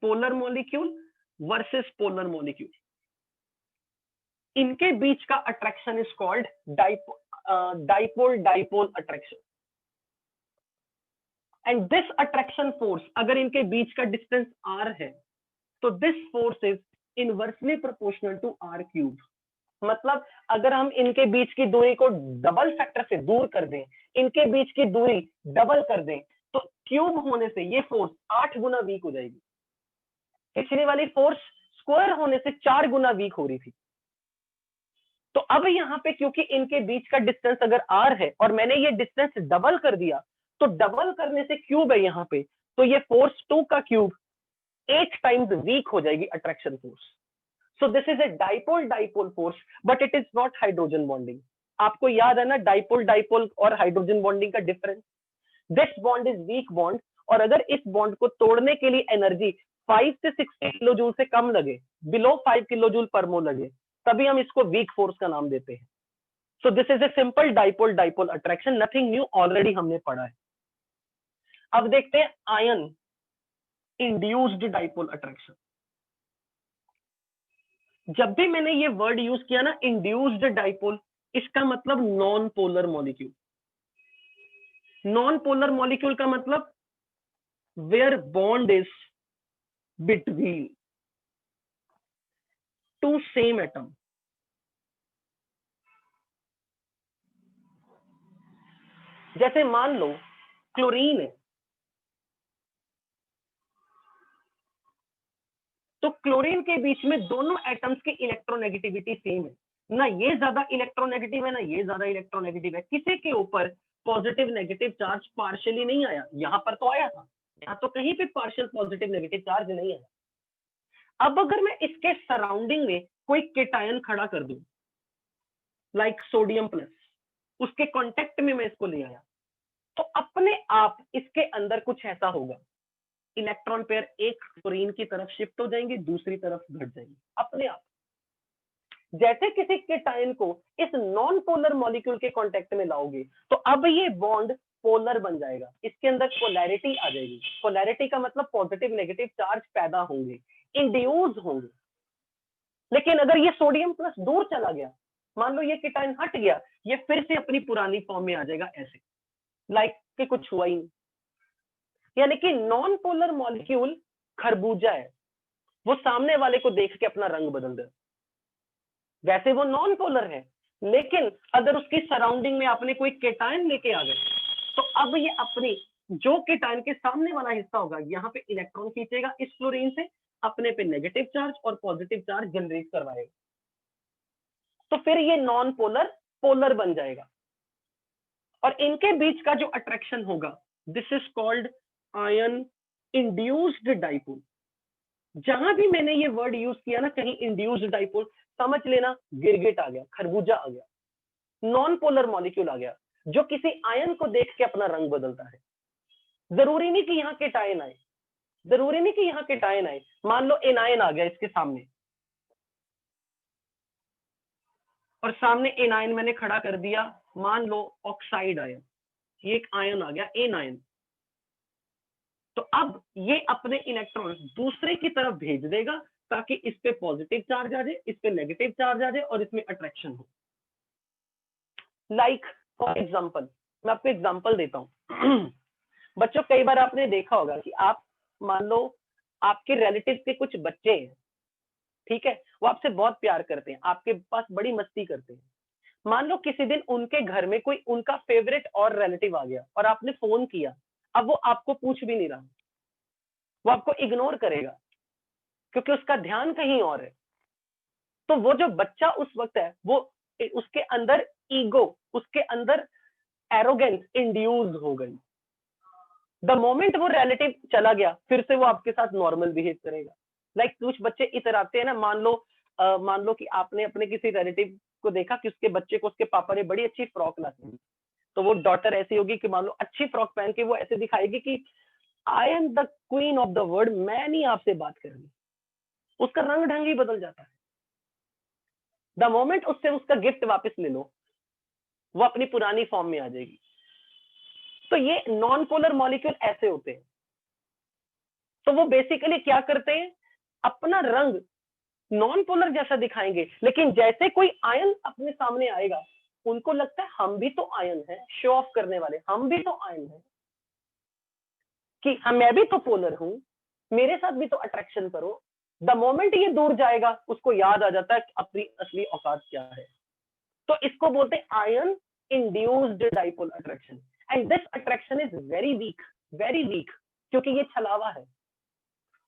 Polar molecule versus polar molecule, इनके बीच का attraction is called dipole dipole attraction. And this attraction force, अगर इनके बीच का डिस्टेंस r है, तो this force is inversely proportional to r cube. मतलब अगर हम इनके बीच की दूरी को डबल फैक्टर से दूर कर दें, इनके बीच की दूरी डबल कर दें, तो क्यूब होने से ये फोर्स 8 गुना वीक हो जाएगी. पिछली वाली फोर्स स्क्वायर होने से 4 गुना वीक हो रही थी. तो अब यहाँ पे क्योंकि इनके बीच का डिस्टेंस अगर r है और मैंने ये डिस्टेंस डबल कर दिया, तो डबल करने से क्यूब है यहाँ पे, तो ये फोर्स 2 का क्यूब 8 टाइम्स वीक हो जाएगी attraction force. So this is a dipole dipole force, but it is not hydrogen bonding. आपको याद है ना डाइपोल डाइपोल और हाइड्रोजन बॉन्डिंग का difference? This bond is weak bond, और अगर इस बॉन्ड को तोड़ने के लिए एनर्जी 5 से 6 किलो जूल से कम लगे, बिलो 5 किलो जूल पर मोल लगे, तभी हम इसको वीक फोर्स का नाम देते हैं. So this is a simple dipole dipole attraction, nothing new, already हमने पढ़ा है. अब देखते हैं आयन इंड्यूस्ड डाइपोल अट्रैक्शन. जब भी मैंने ये वर्ड यूज किया ना, इंड्यूस्ड डाइपोल, इसका मतलब non polar molecule. Non polar molecule का मतलब where bond is between two same atom. जैसे मान लो क्लोरीन है, तो क्लोरीन के बीच में दोनों एटम्स की इलेक्ट्रोनेगेटिविटी सेम है. ना ये ज्यादा इलेक्ट्रोनेगेटिव है, ना ये ज्यादा इलेक्ट्रोनेगेटिव है. किसी के ऊपर पॉजिटिव नेगेटिव चार्ज पार्शियली नहीं आया. यहां पर तो आया था, यहाँ तो कहीं पे पार्शियल पॉजिटिव नेगेटिव चार्ज नहीं आया. अब अगर मैं इसके सराउंडिंग में कोई केटायन खड़ा कर दूं, लाइक सोडियम प्लस, उसके कांटेक्ट में मैं इसको ले आया, तो अपने आप इसके अंदर कुछ ऐसा होगा, इलेक्ट्रॉन पेयर एक क्लोरीन की तरफ शिफ्ट हो जाएंगे, दूसरी तरफ घट जाएंगे अपने आप. जैसे किसी केटायन को इस नॉन पोलर मॉलिक्यूल के कांटेक्ट में लाओगे, तो अब ये बॉन्ड पोलर बन जाएगा, इसके अंदर पोलैरिटी आ जाएगी. पोलैरिटी का मतलब पॉजिटिव नेगेटिव चार्ज पैदा होंगे, इंड्यूस होंगे. लेकिन अगर ये सोडियम प्लस दूर चला गया, मान लो ये केटायन हट गया, ये फिर से अपनी पुरानी फॉर्म में आ जाएगा, ऐसे लाइक कि कुछ हुआ ही नहीं. यानी कि नॉन पोलर मॉलिक्यूल खरबूजा है, वो सामने वाले को देख के अपना रंग बदल दे. वैसे वो नॉन पोलर है, लेकिन अगर उसकी सराउंडिंग में आपने कोई केटायन लेके आ गए, तो अब ये अपनी जो केटायन के सामने वाला हिस्सा होगा, यहाँ पे इलेक्ट्रॉन खींचेगा इस क्लोरीन से, अपने पे नेगेटिव चार्ज और पॉजिटिव चार्ज जनरेट करवाएगा. तो फिर ये नॉन पोलर पोलर बन जाएगा. और इनके बीच का जो अट्रैक्शन होगा, this is called ion induced dipole. जहां भी मैंने ये वर्ड यूज किया ना, कहीं इंड्यूस्ड डाइपोल, समझ लेना गिरगिट आ गया, खरबूजा आ गया, नॉन पोलर मॉलिक्यूल आ गया, जो किसी आयन को देख के अपना रंग बदलता है. जरूरी नहीं कि यहाँ केटायन आए, जरूरी नहीं कि यहाँ केटायन आए. मान लो एनायन आ गया इसके सामने, और सामने एनायन मैंने खड़ा कर दिया, मान लो ऑक्साइड आयन, ये एक आयन आ गया एनायन. तो अब ये अपने इलेक्ट्रॉन दूसरे की तरफ भेज देगा, ताकि इस पे पॉजिटिव चार्ज आ जाए, इस पे नेगेटिव चार्ज आ जाए और इसमें अट्रैक्शन हो। लाइक फॉर एग्जांपल, मैं आपको एग्जांपल देता हूँ। बच्चों, कई बार आपने देखा होगा कि आप मान लो आपके रिलेटिव के कुछ बच्चे हैं, ठीक है, वो आपसे बहुत प्यार करते हैं, आपके पास बड़ी मस्ती करते हैं। मान लो किसी दिन उनके घर में कोई उनका फेवरेट और रिलेटिव आ गया और आपने फोन किया, अब वो आपको पूछ भी नहीं रहा, वो आपको इग्नोर करेगा क्योंकि उसका ध्यान कहीं और है। तो वो जो बच्चा उस वक्त है, वो उसके अंदर ईगो, उसके अंदर एरोगेंस इंड्यूस हो गई। द मोमेंट वो रिलेटिव चला गया, फिर से वो आपके साथ नॉर्मल बिहेव करेगा। लाइक कुछ बच्चे इतराते हैं ना, मान लो कि आपने अपने किसी रिलेटिव को देखा कि उसके बच्चे को उसके पापा ने बड़ी अच्छी फ्रॉक ला दी, तो वो डॉटर ऐसी होगी कि मान लो अच्छी फ्रॉक पहन के वो ऐसे दिखाएगी कि I am the queen of the world, मैं नहीं आपसे बात करनी। उसका रंग ढंग ही बदल जाता है। द मोमेंट उससे उसका गिफ्ट वापस ले लो, वो अपनी पुरानी फॉर्म में आ जाएगी। तो ये नॉन पोलर मॉलिक्यूल ऐसे होते हैं। तो वो बेसिकली क्या करते हैं, अपना रंग नॉन पोलर जैसा दिखाएंगे, लेकिन जैसे कोई आयन अपने सामने आएगा, उनको लगता है हम भी तो आयन है, शो ऑफ करने वाले, हम भी तो आयन है, कि मैं भी तो पोलर हूं, मेरे साथ भी तो अट्रैक्शन करो। द मोमेंट ये दूर जाएगा, उसको याद आ जाता है अपनी असली औकात क्या है। तो इसको बोलते हैं ion induced dipole attraction. And this attraction is very weak, क्योंकि ये छलावा है।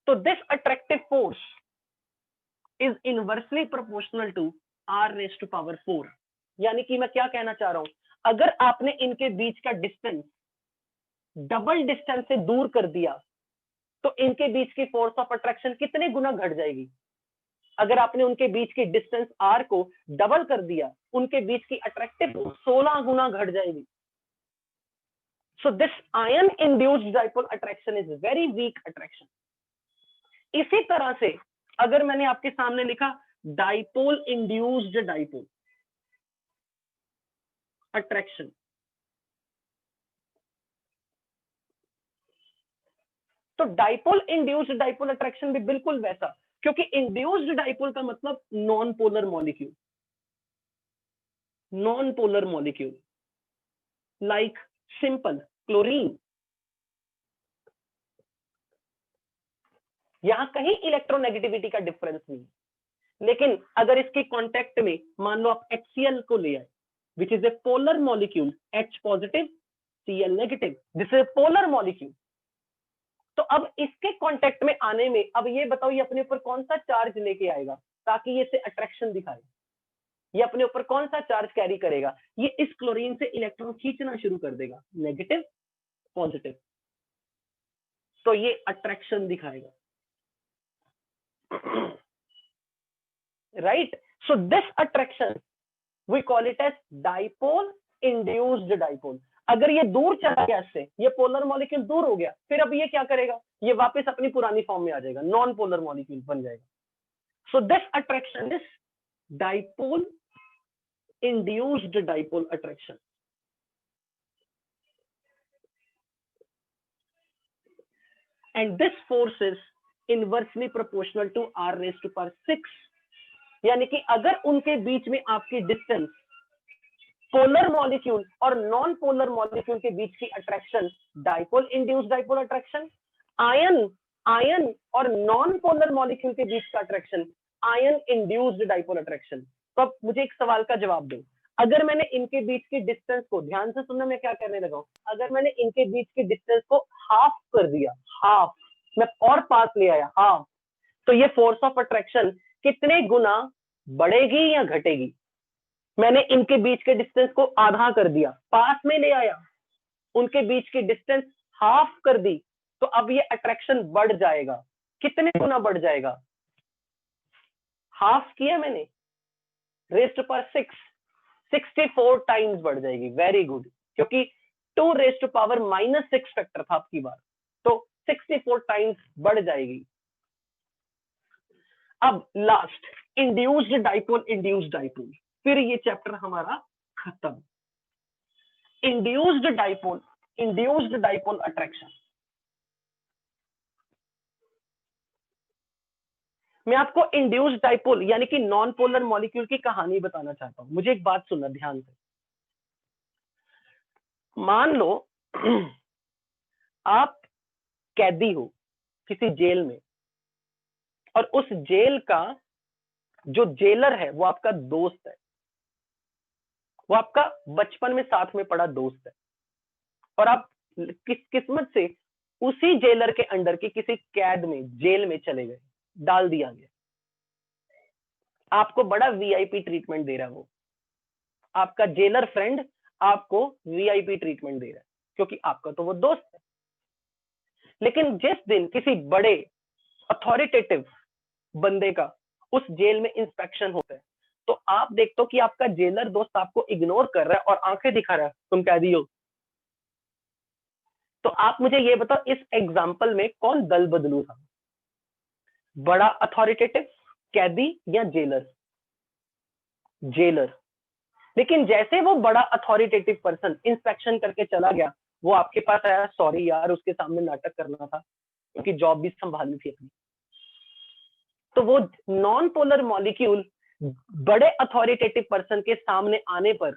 तो this attractive force is inversely proportional to r⁴। यानी कि मैं क्या कहना चाह रहा हूं, अगर आपने इनके बीच का डिस्टेंस डबल डिस्टेंस से दूर कर दिया, तो इनके बीच की फोर्स ऑफ अट्रैक्शन कितने गुना घट जाएगी। अगर आपने उनके बीच की डिस्टेंस r को डबल कर दिया, उनके बीच की अट्रैक्टिव 16 गुना घट जाएगी। So this ion induced dipole attraction is very week attraction. इसी तरह से अगर मैंने आपके सामने लिखा डाइपोल इंड्यूस्ड डाइपोल अट्रैक्शन, तो डाइपोल इंड्यूस्ड डाइपोल अट्रैक्शन भी बिल्कुल वैसा, क्योंकि इंड्यूस्ड डाइपोल का मतलब non polar molecule, like simple chlorine. यहां कहीं इलेक्ट्रोनेगेटिविटी का डिफरेंस नहीं, लेकिन अगर इसके कांटेक्ट में मान लो आप HCl को ले आए, which is a polar molecule, H positive Cl negative, this is polar molecule. तो अब इसके कांटेक्ट में आने में, अब ये बताओ ये अपने ऊपर कौन सा चार्ज लेके आएगा ताकि ये से अट्रैक्शन दिखाए। ये अपने ऊपर कौन सा चार्ज कैरी करेगा, ये इस क्लोरीन से इलेक्ट्रॉन खींचना शुरू कर देगा, नेगेटिव पॉजिटिव, तो ये अट्रैक्शन दिखाएगा। Right, so this attraction we call it as dipole induced dipole. अगर ये दूर चला गया इससे, ये पोलर मॉलिक्यूल दूर हो गया, फिर अब ये क्या करेगा, ये वापस अपनी पुरानी फॉर्म में आ जाएगा, नॉन पोलर मॉलिक्यूल बन जाएगा। So this attraction is dipole induced dipole attraction. And this force is inversely proportional to r⁶। यानी कि अगर उनके बीच में आपकी डिस्टेंस पोलर मॉलिक्यूल और नॉन पोलर मॉलिक्यूल के बीच की attraction dipole induced dipole attraction, ion और नॉन पोलर मॉलिक्यूल के बीच का attraction ion induced dipole attraction. तो अब मुझे एक सवाल का जवाब दो, अगर मैंने इनके बीच की डिस्टेंस को, ध्यान से सुनना मैं क्या कहने लगा हूं, अगर मैंने इनके बीच की डिस्टेंस को हाफ कर दिया, हाफ, मैं और पास ले आया हाफ, तो ये फोर्स ऑफ अट्रैक्शन कितने गुना बढ़ेगी या घटेगी। मैंने इनके बीच के डिस्टेंस को आधा कर दिया, पास में ले आया, उनके बीच की डिस्टेंस हाफ कर दी, तो अब ये अट्रैक्शन बढ़ जाएगा, कितने गुना बढ़ जाएगा, हाफ किया मैंने, r⁶ 64 टाइम्स बढ़ जाएगी। वेरी गुड, क्योंकि 2⁻⁻⁶ फैक्टर था आपकी बार, तो 64 टाइम्स बढ़ जाएगी। अब लास्ट इंड्यूस्ड डाइपोल, फिर ये चैप्टर हमारा खत्म। इंड्यूस्ड डाइपोल अट्रैक्शन, मैं आपको इंड्यूस्ड डाइपोल यानी कि नॉन पोलर मॉलिक्यूल की कहानी बताना चाहता हूं। मुझे एक बात सुनना ध्यान से। मान लो आप कैदी हो किसी जेल में, और उस जेल का जो जेलर है वो आपका दोस्त है, वो आपका बचपन में साथ में पढ़ा दोस्त है, और आप किस्मत से उसी जेलर के अंडर की किसी कैद में, जेल में चले गए, डाल दिया गया। आपको बड़ा वीआईपी ट्रीटमेंट दे रहा है वो, आपका जेलर फ्रेंड आपको वीआईपी ट्रीटमेंट दे रहा है क्योंकि आपका तो वो दोस्त है। लेकिन जिस दिन किसी बड़े अथॉरिटेटिव बंदे का उस जेल में इंस्पेक्शन होता है, तो आप देखते हो कि आपका जेलर दोस्त आपको इग्नोर कर रहा है और आंखें दिखा रहा है, तुम कैदी हो। तो आप मुझे ये बताओ, इस एग्जाम्पल में कौन दल बदलू था, बड़ा अथॉरिटेटिव, कैदी या जेलर? जेलर। लेकिन जैसे वो बड़ा अथॉरिटेटिव पर्सन इंस्पेक्शन करके चला गया, वो आपके पास आया, सॉरी यार उसके सामने नाटक करना था क्योंकि जॉब भी संभालनी थी अपनी। तो वो नॉन पोलर मॉलिक्यूल बड़े अथॉरिटेटिव पर्सन के सामने आने पर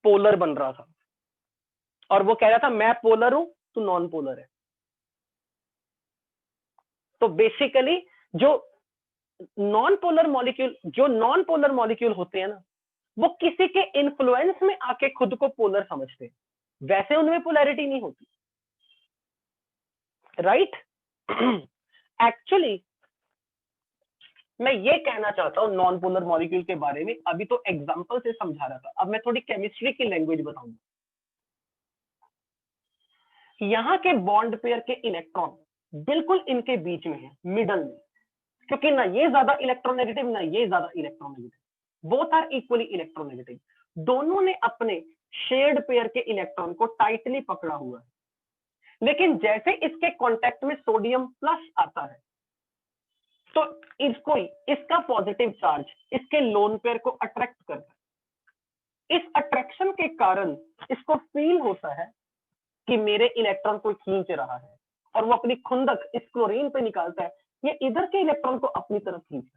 पोलर बन रहा था, और वो कह रहा था मैं पोलर हूं, तू नॉन पोलर है। तो बेसिकली जो नॉन पोलर मॉलिक्यूल होते हैं ना, वो किसी के इन्फ्लुएंस में आके खुद को पोलर समझते हैं, वैसे उनमें पोलैरिटी नहीं होती, राइट? एक्चुअली मैं ये कहना चाहता हूं नॉन पोलर मॉलिक्यूल के बारे में, अभी तो एग्जांपल से समझा रहा था, अब मैं थोड़ी केमिस्ट्री की लैंग्वेज बताऊंगा। यहाँ के बॉन्ड पेयर के इलेक्ट्रॉन बिल्कुल इनके बीच में है, मिडल में, क्योंकि ना ये ज्यादा इलेक्ट्रोनेगेटिव ना ये ज्यादा electronegative, both are equally electronegative. दोनों ने अपने शेयर्ड पेयर के इलेक्ट्रॉन को टाइटली पकड़ा हुआ है, लेकिन जैसे इसके कांटेक्ट में सोडियम प्लस आता है, तो इसका पॉजिटिव चार्ज इसके लोन पेयर को अट्रैक्ट करता है। इस अट्रैक्शन के कारण इसको फील होता है कि मेरे इलेक्ट्रॉन को खींच रहा है, और वो अपनी खुंदक इस क्लोरीन पे निकालता है, ये इधर के इलेक्ट्रॉन को अपनी तरफ खींचता है,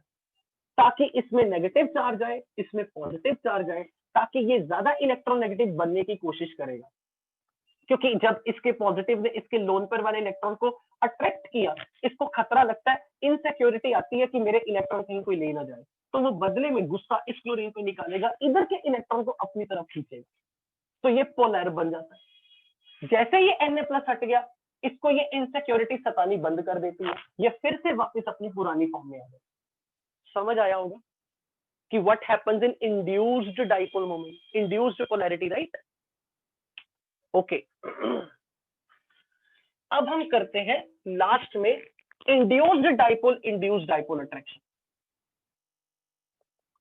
ताकि इसमें नेगेटिव चार्ज आए, इसमें पॉजिटिव चार्ज आए, ताकि ये ज्यादा इलेक्ट्रोनेगेटिव बनने की कोशिश करेगा। क्योंकि जब इसके पॉजिटिव ने इसके लोन पर वाले इलेक्ट्रॉन को अट्रैक्ट किया, इसको खतरा लगता है, इनसिक्योरिटी आती है कि मेरे इलेक्ट्रॉन कहीं कोई ले ना जाए, तो वो बदले में गुस्सा इस क्लोरीन पे निकालेगा, इधर के इलेक्ट्रॉन को अपनी तरफ खींचेगा, तो ये पोलर बन जाता है। जैसे ये Na+ हट गया, इसको ये इनसिक्योरिटी सतानी बंद कर देती है, ये फिर से वापस अपनी पुरानी फॉर्म में आ जाए। समझ आया होगा कि what happens in induced dipole moment, induced polarity, right? Okay, अब हम करते हैं लास्ट में induced dipole attraction.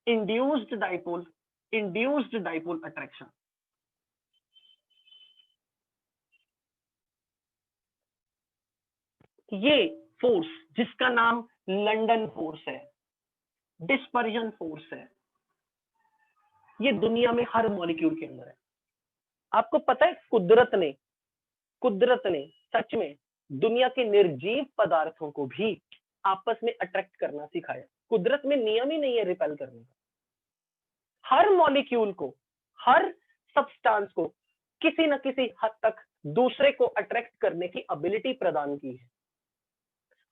Induced dipole attraction, ये फोर्स जिसका नाम लंदन फोर्स है, डिस्पर्जन फोर्स है, ये दुनिया में हर मॉलिक्यूल के अंदर है। आपको पता है कुदरत ने सच में दुनिया के निर्जीव पदार्थों को भी आपस में अट्रैक्ट करना सिखाया। कुदरत में नियम ही नहीं है रिपेल करने का। हर मॉलिक्यूल को, हर सब्सटेंस को किसी न किसी हद तक दूसरे को अट्रैक्ट करने की एबिलिटी प्रदान की है।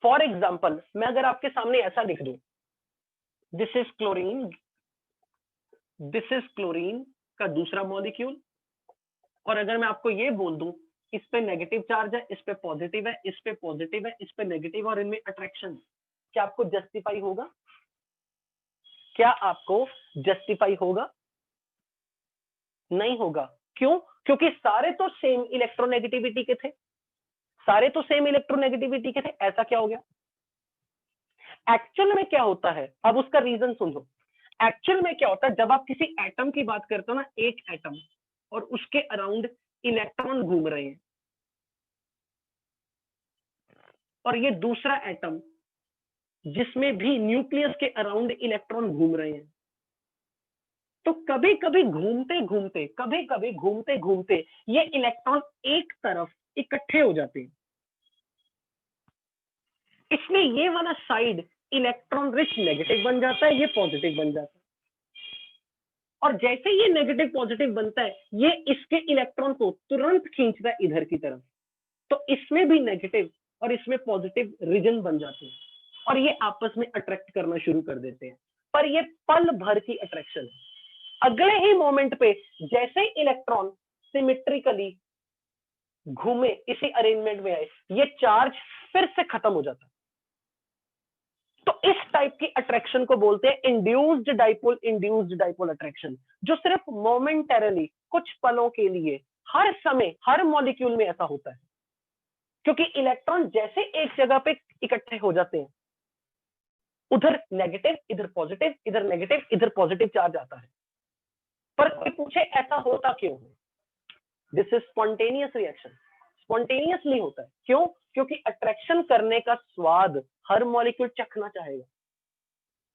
फॉर एग्जाम्पल, मैं अगर आपके सामने ऐसा लिख दूं, दिस इज क्लोरीन का दूसरा मॉलिक्यूल, और अगर मैं आपको ये बोल दूं इस पे नेगेटिव चार्ज है, इस पे पॉजिटिव है, इस पे पॉजिटिव है, इस पे नेगेटिव, और इनमें अट्रैक्शन, क्या आपको जस्टिफाई होगा? नहीं होगा। क्यों? क्योंकि सारे तो सेम इलेक्ट्रोनेगेटिविटी के थे, ऐसा क्या हो गया? एक्चुअल में क्या होता है, अब उसका रीजन सुनो। एक्चुअल में क्या होता है, जब आप किसी एटम की बात करते हो ना, एक एटम और उसके अराउंड इलेक्ट्रॉन घूम रहे हैं, और ये दूसरा एटम जिसमें भी न्यूक्लियस के अराउंड इलेक्ट्रॉन घूम रहे हैं, तो कभी कभी घूमते घूमते ये इलेक्ट्रॉन एक तरफ इकट्ठे हो जाते हैं। इसलिए ये वाला साइड इलेक्ट्रॉन रिच नेगेटिव बन जाता है, ये पॉजिटिव बन जाता है। और जैसे ये नेगेटिव पॉजिटिव बनता है, ये इसके इलेक्ट्रॉन को तुरंत खींचता है इधर की तरफ। तो इसमें भी नेगेटिव और इसमें पॉजिटिव रीजन बन जाते हैं और ये आपस में अट्रैक्ट करना शुरू कर देते हैं। पर ये पल भर की अट्रैक्शन है। अगले ही मोमेंट पे जैसे इलेक्ट्रॉन सिमेट्रिकली घूमे, इसी अरेंजमेंट में आए, ये चार्ज फिर से खत्म हो जाता है। तो इस टाइप की अट्रैक्शन को बोलते हैं इंड्यूस्ड डाइपोल अट्रैक्शन, जो सिर्फ मोमेंटरली कुछ पलों के लिए, हर समय हर मॉलिक्यूल में ऐसा होता है। क्योंकि इलेक्ट्रॉन जैसे एक जगह पे इकट्ठे हो जाते हैं, उधर नेगेटिव, इधर पॉजिटिव, इधर नेगेटिव, इधर पॉजिटिव चार्ज आता है। पर कोई पूछे ऐसा होता क्यों? This is spontaneous reaction, spontaneously होता है। क्यों? क्योंकि अट्रैक्शन करने का स्वाद हर मॉलिक्यूल चखना चाहेगा,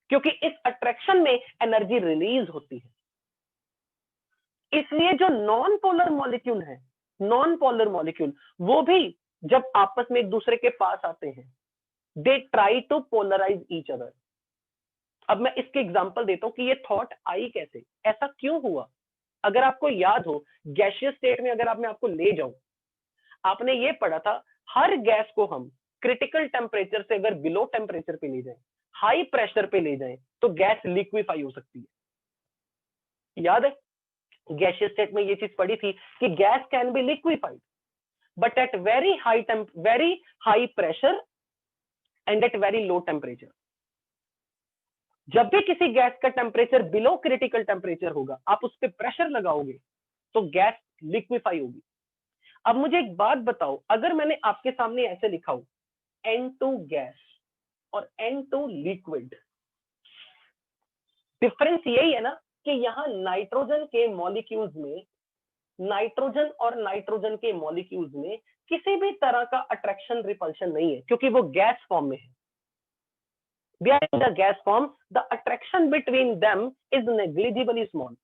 क्योंकि इस अट्रैक्शन में एनर्जी रिलीज होती है। इसलिए जो नॉन पोलर मॉलिक्यूल है, नॉन पोलर मॉलिक्यूल, वो भी जब आपस में एक दूसरे के पास आते हैं, they try to polarise each other. अब मैं इसके एग्जांपल देता हूं कि ये थॉट आई कैसे, ऐसा क्यों हुआ। अगर आपको याद हो, गैसियस स्टेट में अगर मैं आपको ले जाऊं, आपने ये पढ़ा था, हर गैस को हम क्रिटिकल टेम्परेचर से अगर बिलो टेम्परेचर पे ले जाएं, हाई प्रेशर पे ले जाएं, तो गैस लिक्विफाई हो सकती है। याद है, गैसियस स्टेट में ये चीज पढ़ी थी कि gas can be liquefied but at very high pressure and at very low temperature. जब भी किसी गैस का टेम्परेचर बिलो क्रिटिकल टेम्परेचर होगा, आप उस पर प्रेशर लगाओगे तो गैस लिक्विफाई होगी। अब मुझे एक बात बताओ, अगर मैंने आपके सामने ऐसे लिखा हो N2 गैस और N2 लिक्विड, डिफरेंस यही है ना कि यहाँ नाइट्रोजन के मॉलिक्यूल्स में, नाइट्रोजन और नाइट्रोजन के मॉलिक्यूल्स में किसी भी तरह का अट्रैक्शन रिपल्शन नहीं है, क्योंकि वो गैस फॉर्म में है। They are in the gas form, the attraction between them is negligibly small.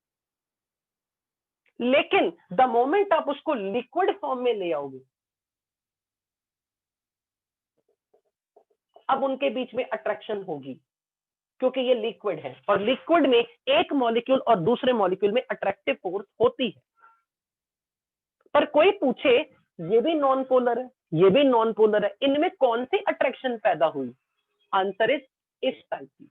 लेकिन द मोमेंट आप उसको लिक्विड फॉर्म में ले आओगे, अब उनके बीच में अट्रैक्शन होगी, क्योंकि ये लिक्विड है और लिक्विड में एक मॉलिक्यूल और दूसरे मॉलिक्यूल में अट्रैक्टिव फोर्स होती है। पर कोई पूछे ये भी नॉन पोलर है, ये भी नॉन पोलर है, इनमें कौन सी अट्रैक्शन पैदा हुई? आंसर इज इस टाइप की।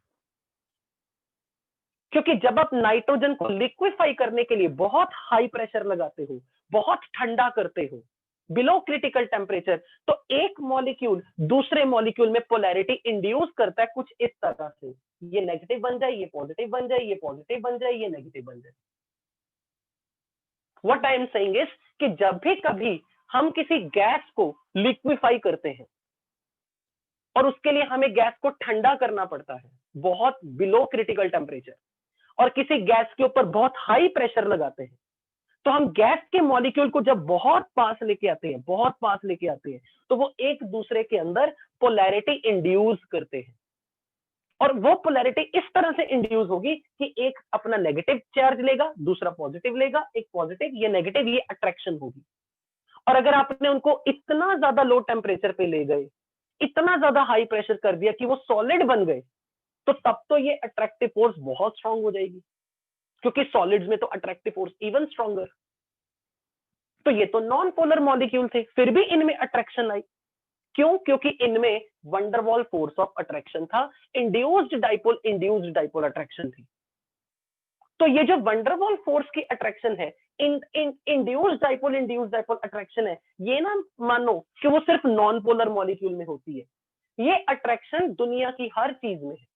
क्योंकि जब आप नाइट्रोजन को लिक्विफाई करने के लिए बहुत हाई प्रेशर लगाते हो, बहुत ठंडा करते हो, बिलो क्रिटिकल टेम्परेचर, तो एक मॉलिक्यूल दूसरे मॉलिक्यूल में पोलैरिटी इंड्यूस करता है कुछ इस तरह से, ये नेगेटिव बन जाए, ये पॉजिटिव बन जाए, ये पॉजिटिव बन जाए, ये नेगेटिव बन जाए। What I am saying is कि जब भी कभी हम किसी गैस को लिक्विफाई करते हैं और उसके लिए हमें गैस को ठंडा करना पड़ता है बहुत बिलो क्रिटिकल टेम्परेचर, और किसी गैस के ऊपर बहुत हाई प्रेशर लगाते हैं, तो हम गैस के मॉलिक्यूल को जब बहुत पास लेके आते हैं, बहुत पास लेके आते हैं, तो वो एक दूसरे के अंदर पोलैरिटी इंड्यूस करते हैं। और वो पोलैरिटी इस तरह से इंड्यूस होगी कि एक अपना नेगेटिव चार्ज लेगा, दूसरा पॉजिटिव लेगा, एक पॉजिटिव, ये नेगेटिव, ये अट्रैक्शन होगी। और अगर आपने उनको इतना ज्यादा लो टेम्परेचर पे ले गए, इतना ज्यादा हाई प्रेशर कर दिया कि वो सॉलिड बन गए, तो तब तो ये अट्रैक्टिव फोर्स बहुत स्ट्रांग हो जाएगी, क्योंकि सॉलिड्स में तो अट्रैक्टिव फोर्स इवन स्ट्रॉन्गर। तो ये तो नॉन पोलर मॉलिक्यूल थे, फिर भी इनमें अट्रैक्शन आई। क्यों? क्योंकि इनमें वंडरवॉल फोर्स ऑफ अट्रैक्शन था, इंड्यूस्ड डाइपोल अट्रैक्शन थी। तो ये जो वंडरवॉल फोर्स की अट्रैक्शन है, इंड्यूस्ड डाइपोल अट्रैक्शन है, ये ना मानो कि वो सिर्फ नॉन पोलर मॉलिक्यूल में होती है। ये अट्रैक्शन दुनिया की हर चीज में है,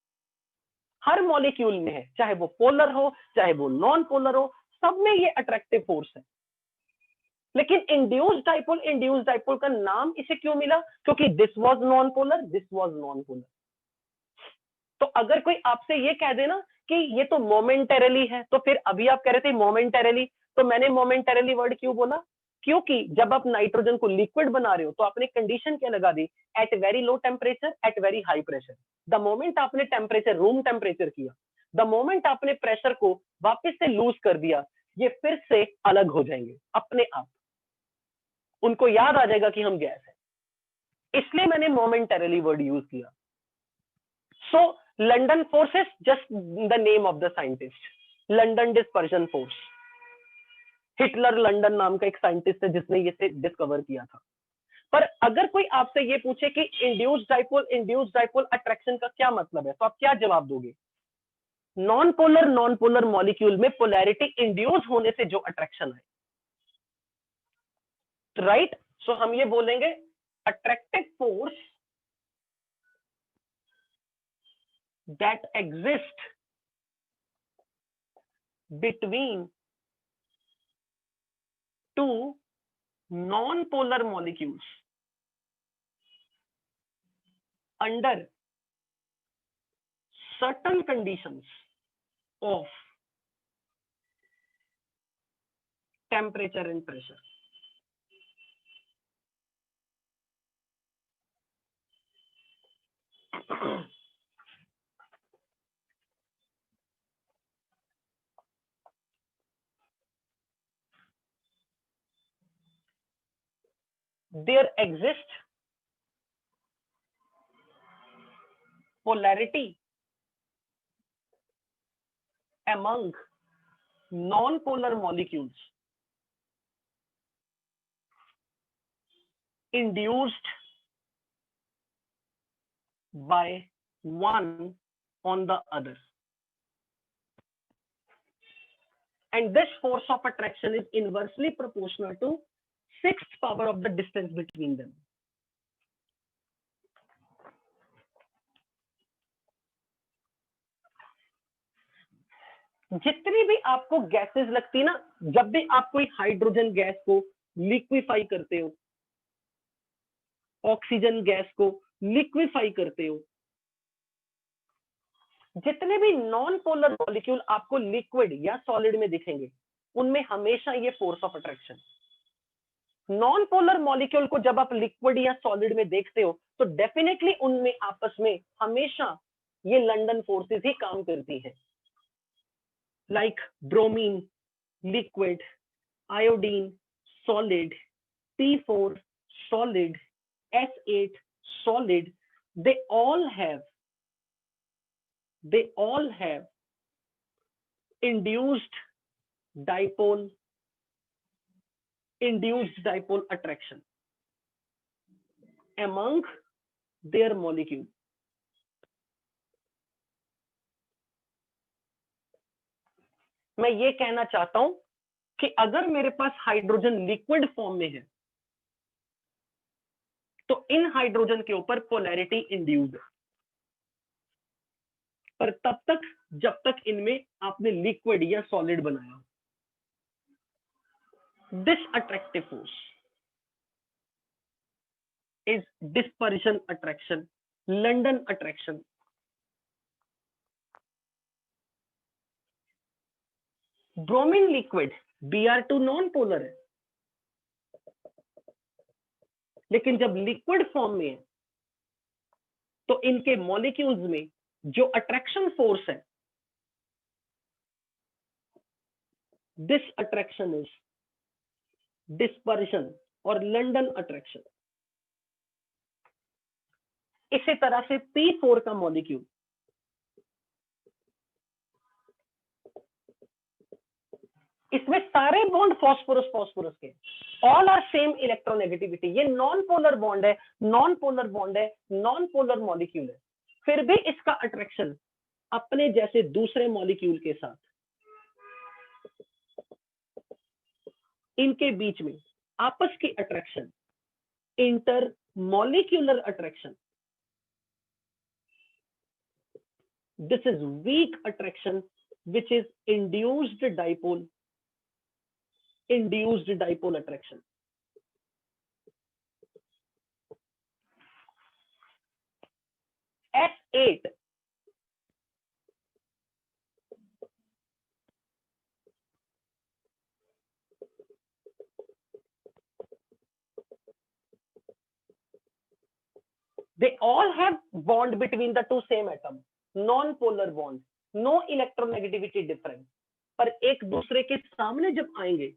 हर मॉलिक्यूल में है, चाहे वो पोलर हो, चाहे वो नॉन पोलर हो, सब में ये अट्रैक्टिव फोर्स है। लेकिन इंड्यूस्ड डाइपोल का नाम इसे क्यों मिला? क्योंकि this was non polar, this was non polar. तो अगर कोई आपसे ये कह देना कि ये तो मोमेंटरली है, तो फिर अभी आप कह रहे थे मोमेंटरली, तो मैंने मोमेंटरली वर्ड क्यों बोला? क्योंकि जब आप नाइट्रोजन को लिक्विड बना रहे हो, तो आपने कंडीशन क्या लगा दी? At very low temperature, at very high pressure. The moment आपने टेम्परेचर रूम टेम्परेचर किया, द मोमेंट आपने प्रेशर को वापस से लूज कर दिया, ये फिर से अलग हो जाएंगे अपने आप, उनको याद आ जाएगा कि हम गैस है। इसलिए मैंने मोमेंटरली वर्ड यूज किया। So London force is just the name of the scientist. London dispersion force. Hitler London नाम का एक साइंटिस्ट है जिसने इसे डिस्कवर किया था. पर अगर कोई आपसे ये पूछे कि इंड्यूस्ड डाइपोल अट्रैक्शन का क्या मतलब है, तो आप क्या जवाब दोगे? नॉन पोलर मॉलिक्यूल में पोलैरिटी इंड्यूस होने से जो अट्रैक्शन है, राइट? सो हम ये बोलेंगे attractive force that exist between two non polar molecules under certain conditions of temperature and pressure. There exists polarity among non-polar molecules induced by one on the other, and this force of attraction is inversely proportional to 6th power of the distance between them. जितनी भी आपको gases लगती ना, जब भी आप कोई hydrogen gas को लिक्विफाई करते हो, ऑक्सीजन गैस को लिक्विफाई करते हो, जितने भी नॉन पोलर मॉलिक्यूल आपको लिक्विड या सॉलिड में दिखेंगे, उनमें हमेशा ये force of attraction. Non polar molecule को जब आप लिक्विड या सॉलिड में देखते हो, तो डेफिनेटली उनमें आपस में हमेशा ये लंदन फोर्सेस ही काम करती है. Like bromine liquid, iodine solid, P4 solid, S8 solid, they all have induced dipole attraction among their molecule. मैं ये कहना चाहता हूं कि अगर मेरे पास हाइड्रोजन लिक्विड फॉर्म में है, तो इन हाइड्रोजन के ऊपर पोलैरिटी इंड्यूस्ड है, पर तब तक जब तक इनमें आपने लिक्विड या सॉलिड बनाया. This attractive force is dispersion attraction, London attraction. Bromine liquid Br2 non polar है, लेकिन जब लिक्विड फॉर्म में है तो इनके मॉलिक्यूल्स में जो अट्रैक्शन फोर्स है, दिस अट्रैक्शन इज डिस्पर्शन और लंदन अट्रैक्शन. इसी तरह से P4 का मॉलिक्यूल इसमें सारे बॉन्ड फॉस्फोरस के, ऑल आर सेम इलेक्ट्रोनेगेटिविटी. ये नॉन पोलर बॉन्ड है, नॉन पोलर मॉलिक्यूल है, फिर भी इसका अट्रैक्शन अपने जैसे दूसरे मॉलिक्यूल के साथ, इनके बीच में आपस की attraction, inter molecular attraction, this is weak attraction which is induced dipole attraction. S8 they all have bond between the two same atom, non-polar bond, no electronegativity difference. पर एक दूसरे के सामने जब आएंगे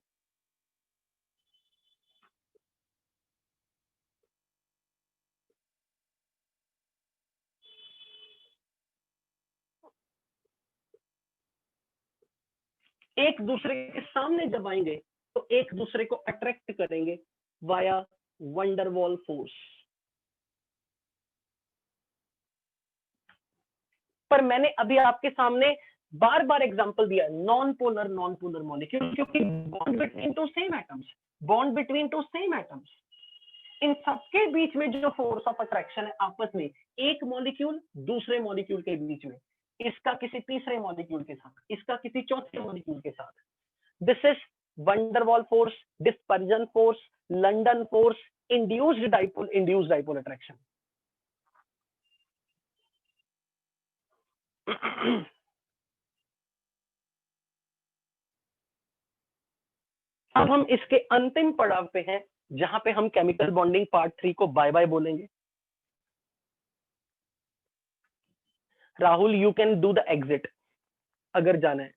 एक दूसरे के सामने जब आएंगे तो एक दूसरे को अट्रैक्ट करेंगे वाया वंडरवॉल फोर्स। पर मैंने अभी आपके सामने बार बार एग्जांपल दिया नॉन पोलर मॉलिक्यूल, क्योंकि bond between two same atoms, इन सबके बीच में जो फोर्स ऑफ अट्रैक्शन है आपस में, एक मॉलिक्यूल दूसरे मॉलिक्यूल के बीच में, इसका किसी तीसरे मॉलिक्यूल के साथ, इसका किसी चौथे मॉलिक्यूल के साथ, this is van der Waals force, dispersion force, London force, induced dipole attraction. अब हम इसके अंतिम पड़ाव पे हैं, जहां पे हम केमिकल बॉन्डिंग पार्ट 3 को बाय बाय बोलेंगे। Rahul, you can do the exit अगर जाना है,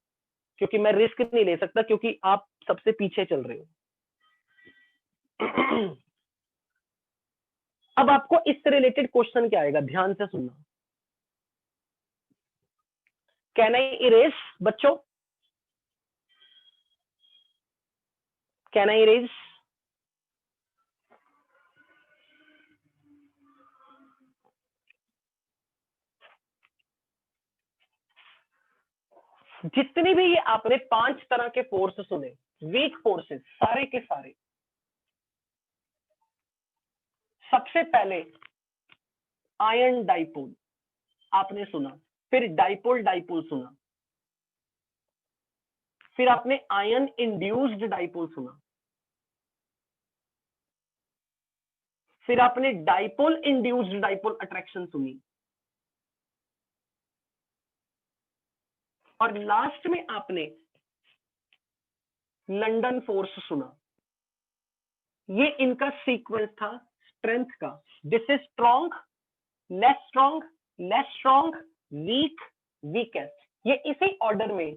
क्योंकि मैं रिस्क नहीं ले सकता, क्योंकि आप सबसे पीछे चल रहे हो। अब आपको इससे रिलेटेड क्वेश्चन क्या आएगा, ध्यान से सुनना। कैन आई इरेज बच्चों, कैन आई इरेज? जितनी भी ये आपने 5 तरह के फोर्स सुने, वीक फोर्सेस सारे के सारे, सबसे पहले आयन डाइपोल आपने सुना, फिर डाइपोल सुना, फिर आपने आयन इंड्यूस्ड डाइपोल सुना, फिर आपने डाइपोल इंड्यूस्ड डाइपोल अट्रैक्शन सुनी, और लास्ट में आपने लंडन फोर्स सुना। ये इनका सीक्वेंस था स्ट्रेंथ का। This is strong, less strong, less strong, weak, weakest. ये इसी ऑर्डर में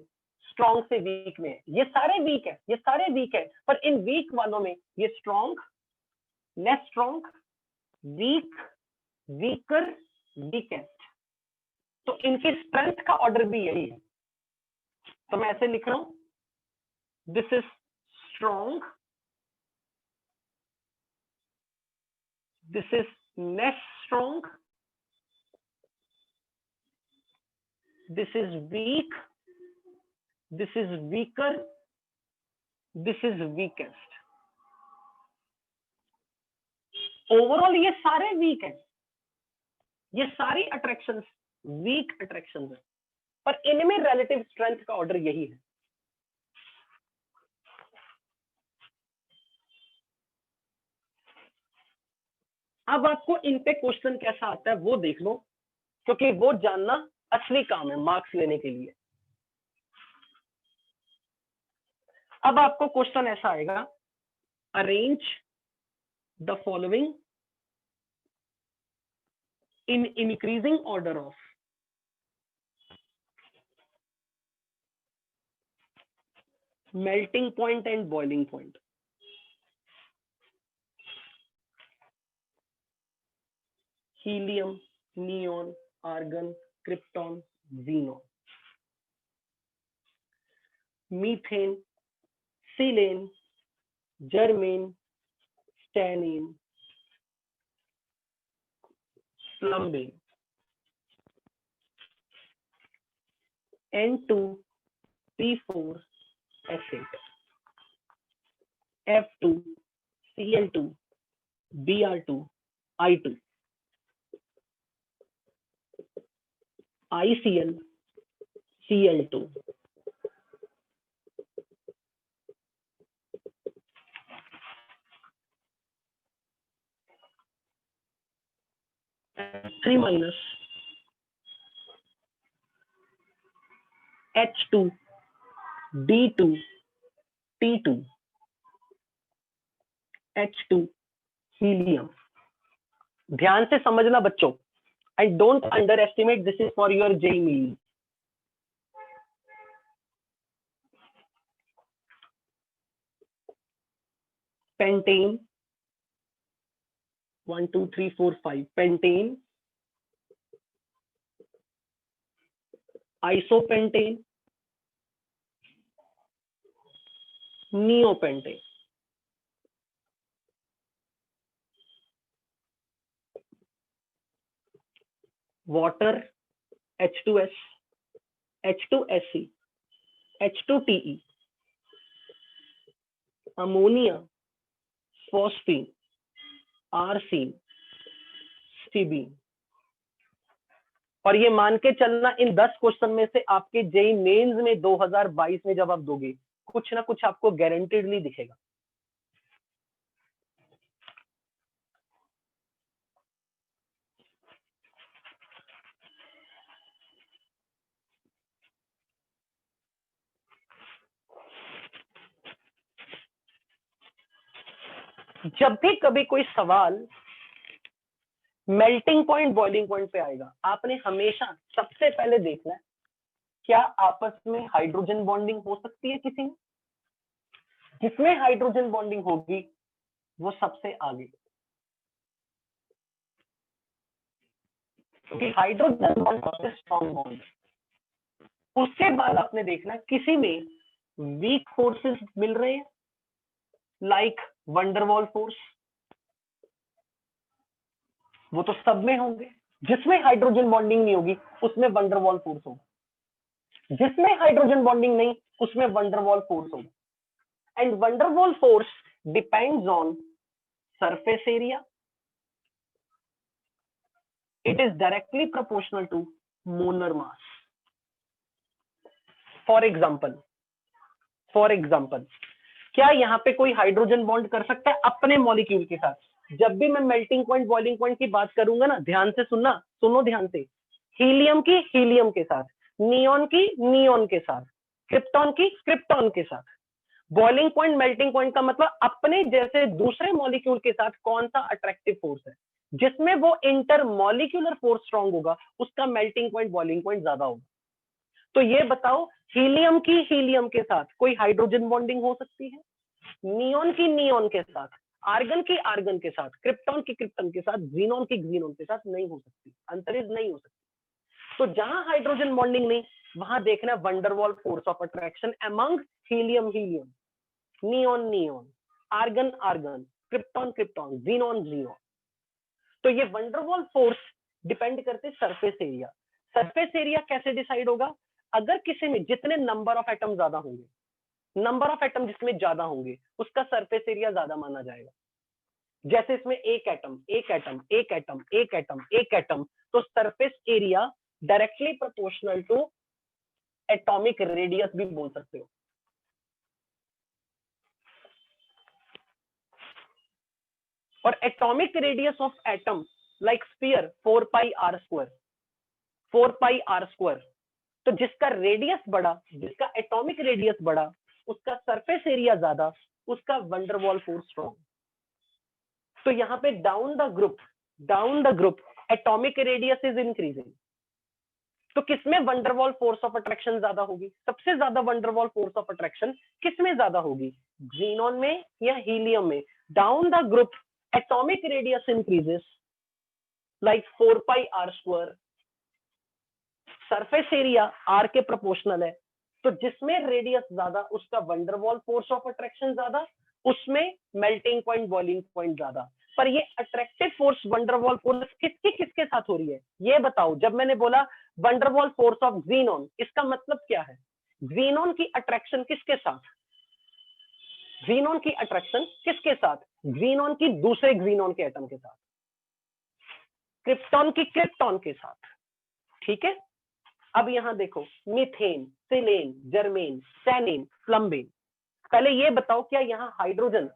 स्ट्रॉन्ग से वीक में है। ये सारे वीक है, ये सारे वीक है, पर इन वीक वालों में ये strong, less strong, weak, weaker, weakest. तो इनकी स्ट्रेंथ का ऑर्डर भी यही है। तो मैं ऐसे लिख रहा हूं, this is strong, this is less strong, this is weak, this is weaker, this is weakest. Overall ये सारे वीक हैं, ये सारी अट्रैक्शंस वीक अट्रैक्शंस है, पर इनमें रिलेटिव स्ट्रेंथ का ऑर्डर यही है। अब आपको इन पे क्वेश्चन कैसा आता है वो देख लो, क्योंकि वो जानना असली काम है मार्क्स लेने के लिए। अब आपको क्वेश्चन ऐसा आएगा, arrange the following in increasing order of melting point and boiling point. Helium, neon, argon, krypton, xenon. Methane, silane, germane, stannane, plumbane. N2P4S8, F2Cl2, Br2, I2, ICl, Cl2। F3- H2, D2, T2, H2, helium. ध्यान से समझना बच्चों, and don't underestimate, this is for your JEE Main. Pentane 1 2 3 4 5, pentane, isopentane, neopentane. Water H2S, H2SE, H2TE, ammonia, phosphine, arsine, stibine. और ये मान के चलना इन 10 question में से आपके जेई मेंस में 2022 में जब आप दोगे कुछ ना कुछ आपको गारंटेडली दिखेगा। जब भी कभी कोई सवाल मेल्टिंग पॉइंट बॉइलिंग पॉइंट पे आएगा, आपने हमेशा सबसे पहले देखना है क्या आपस में हाइड्रोजन बॉन्डिंग हो सकती है किसी में। जिसमें हाइड्रोजन बॉन्डिंग होगी वो सबसे आगे, क्योंकि हाइड्रोजन बॉन्ड सबसे स्ट्रॉन्ग बॉन्ड। उसके बाद आपने देखना किसी में वीक फोर्सेस मिल रहे हैं, लाइक वंडरवॉल फोर्स, वो तो सब में होंगे। जिसमें हाइड्रोजन बॉन्डिंग नहीं होगी उसमें वंडरवॉल फोर्स होगा, जिसमें हाइड्रोजन बॉन्डिंग नहीं उसमें वंडरवॉल फोर्स होगा। And van der Waals force depends on surface area, it is directly proportional to molar mass. For example, क्या यहाँ पे कोई हाइड्रोजन बॉन्ड कर सकता है अपने मॉलिक्यूल के साथ? जब भी मैं मेल्टिंग पॉइंट बॉइलिंग पॉइंट की बात करूंगा ना, ध्यान से सुनना, सुनो ध्यान से। हीलियम की हीलियम के साथ, नियॉन की नियॉन के साथ, क्रिप्टॉन की क्रिप्टॉन के साथ। बॉइलिंग पॉइंट मेल्टिंग पॉइंट का मतलब अपने जैसे दूसरे मॉलिक्यूल के साथ कौन सा अट्रैक्टिव फोर्स है। जिसमें वो इंटर मॉलिक्यूलर फोर्स स्ट्रॉन्ग होगा उसका मेल्टिंग पॉइंट बॉइलिंग पॉइंट ज्यादा होगा। तो ये बताओ, हीलियम की हीलियम के साथ कोई हाइड्रोजन बॉन्डिंग हो सकती है? नियॉन की नियॉन के साथ, आर्गन की आर्गन के साथ, क्रिप्टॉन की क्रिप्टॉन के साथ, जीनॉन की जीनॉन के साथ नहीं हो सकती, अंतरिक्ष नहीं हो सकती। तो जहां हाइड्रोजन बॉन्डिंग नहीं, वहां देखना van der Waals force of attraction among helium helium, neon neon, argon argon, krypton krypton, xenon xenon. तो ये वंडरवॉल फोर्स डिपेंड करते सरफेस एरिया। सरफेस एरिया कैसे डिसाइड होगा? अगर किसी में जितने नंबर ऑफ एटम ज्यादा होंगे, नंबर ऑफ एटम जिसमें ज्यादा होंगे उसका सरफेस एरिया ज्यादा माना जाएगा। जैसे इसमें एक एटम एक एटम एक एटम एक एटम एक एटम, तो surface area directly proportional to atomic radius भी बोल सकते हो। और atomic radius of atom like sphere 4 pi r square, 4 pi r square. तो जिसका रेडियस बड़ा, जिसका एटॉमिक रेडियस बड़ा, उसका सरफेस एरिया ज्यादा, उसका वंडरवॉल फोर्स स्ट्रॉन्ग। तो यहाँ पे down the group atomic radius is increasing. तो किसमें वंडरवॉल फोर्स ऑफ अट्रैक्शन ज्यादा होगी? सबसे ज्यादा वंडरवॉल फोर्स ऑफ अट्रैक्शन किसमें ज्यादा होगी? जीनॉन में या हीलियम में? Down the group atomic radius increases like 4 pi r square, surface area r के प्रोपोर्शनल है। तो जिसमें रेडियस ज्यादा उसका वंडरवॉल फोर्स ऑफ अट्रैक्शन ज्यादा, उसमें मेल्टिंग पॉइंट बॉइलिंग पॉइंट ज्यादा। पर ये अट्रैक्टिव फोर्स वंडरवॉल फोर्स किसके साथ हो रही है ये बताओ। जब मैंने बोला वंडरवॉल फोर्स ऑफ जीनॉन, इसका मतलब क्या है? जीनॉन की अट्रैक्शन किसके साथ? जीनॉन की अट्रैक्शन किसके साथ? जीनॉन की दूसरे जीनॉन के एटम के साथ, क्रिप्टॉन की क्रिप्टॉन के साथ। ठीक है, अब यहां देखो, मीथेन, सिलेन, जर्मेन, सैनिन, फ्लम्बेन। पहले ये बताओ, क्या यहाँ हाइड्रोजन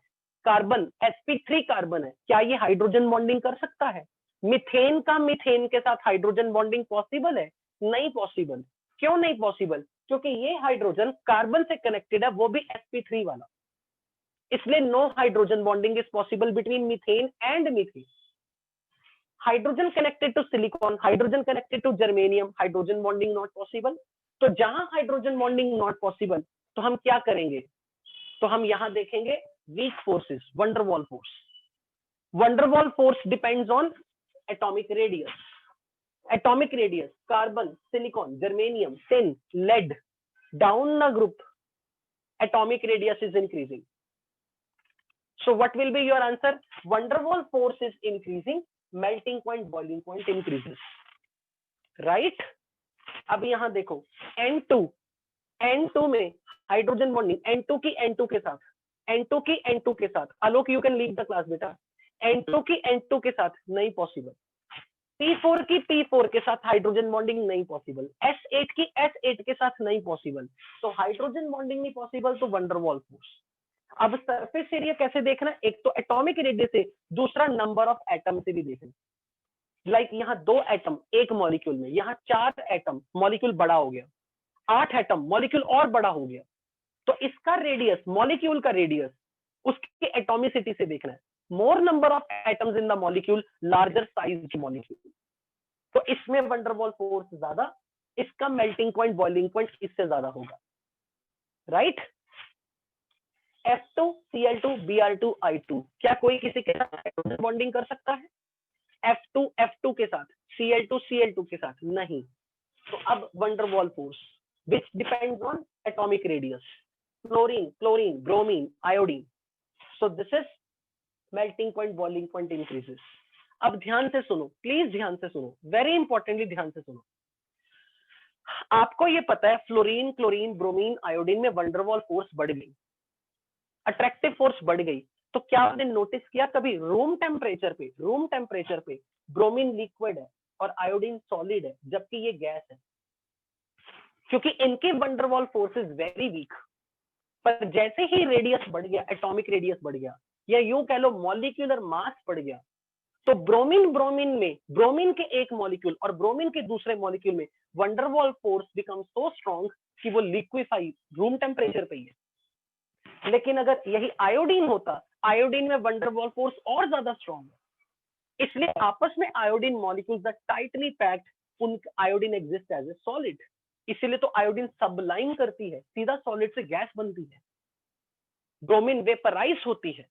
कार्बन sp3 कार्बन है, क्या ये हाइड्रोजन बॉन्डिंग कर सकता है? मीथेन का मीथेन के साथ हाइड्रोजन बॉन्डिंग पॉसिबल है? नहीं पॉसिबल। क्यों नहीं पॉसिबल? क्योंकि ये हाइड्रोजन कार्बन से कनेक्टेड है, वो भी sp3 वाला। इसलिए no hydrogen bonding is possible between methane and methane. Hydrogen connected to silicon, hydrogen connected to germanium, hydrogen bonding not possible. तो जहां हाइड्रोजन बॉन्डिंग नॉट पॉसिबल, तो हम क्या करेंगे? तो हम यहां देखेंगे weak forces, van der Waals force. Van der Waals force depends on atomic radius. Atomic radius carbon, silicon, germanium, tin, lead, down the group atomic radius is increasing. So what will be your answer? Van der Waals force is increasing, melting point, boiling point increases, right? अब यहाँ देखो N2 में hydrogen bonding N2 की N2 के साथ, N2 की N2 के साथ, Alok you can leave the class बेटा, N2 की N2 के साथ नहीं पॉसिबल, P4 की P4 के साथ हाइड्रोजन बॉन्डिंग नहीं पॉसिबल, S8 की S8 के साथ नहीं पॉसिबल, तो हाइड्रोजन बॉन्डिंग नहीं पॉसिबल, तो वंडर वॉल फोर्स। अब सरफेस एरिया कैसे देखना, एक तो एटॉमिक रेडियस से, दूसरा नंबर ऑफ एटम से भी देखना। लाइक यहाँ 2 एटम एक मॉलिक्यूल में, यहाँ 4 एटम, मॉलिक्यूल बड़ा हो गया, 8 एटम, मॉलिक्यूल और बड़ा हो गया, तो इसका रेडियस, मॉलिक्यूल का रेडियस, उसकी एटॉमिसिटी से देखना है। मोर number of atoms in the molecule, larger size की मॉलिक्यूल, तो इसमें वंडर वॉल फोर्स ज्यादा, इसका मेल्टिंग पॉइंट, बॉइलिंग पॉइंट इससे ज्यादा होगा, right? F2 Cl2 Br2 I2, क्या कोई किसी के साथ हाइड्रोजन बॉन्डिंग कर सकता है? F2 F2 के साथ, Cl2 Cl2 के साथ नहीं। तो अब wonder Waals force which depends on atomic radius, chlorine, bromine, iodine, so this is melting point, boiling point increases. अब ध्यान से सुनो, प्लीज ध्यान से सुनो, वेरी इंपॉर्टेंटली ध्यान से सुनो। आपको ये पता है फ्लोरीन, क्लोरीन, ब्रोमीन, आयोडीन में वंडर वॉल फोर्स बढ़ गई, अट्रैक्टिव फोर्स बढ़ गई, तो क्या आपने नोटिस किया कभी रूम टेम्परेचर पे ब्रोमीन लिक्विड है और आयोडीन सॉलिड है, जबकि ये गैस है, क्योंकि इनके wonder Waals force is very week. पर जैसे ही रेडियस बढ़ गया, एटॉमिक रेडियस बढ़ गया, या यूं कह लो मॉलिक्यूलर मास बढ़ गया, तो ब्रोमीन के एक मॉलिक्यूल और ब्रोमीन के दूसरे मॉलिक्यूल में wonder Waals force become so strong कि वो लिक्विफाई रूम टेम्परेचर पे ही है। लेकिन अगर यही आयोडीन होता, आयोडीन में वंडर वॉल फोर्स और ज्यादा स्ट्रॉन्ग है, इसलिए आपस में iodine molecules are tightly packed, उन iodine exist as a solid, इसीलिए तो आयोडीन सबलाइन करती है, सीधा सॉलिड से गैस बनती है, ब्रोमीन वेपराइज होती है।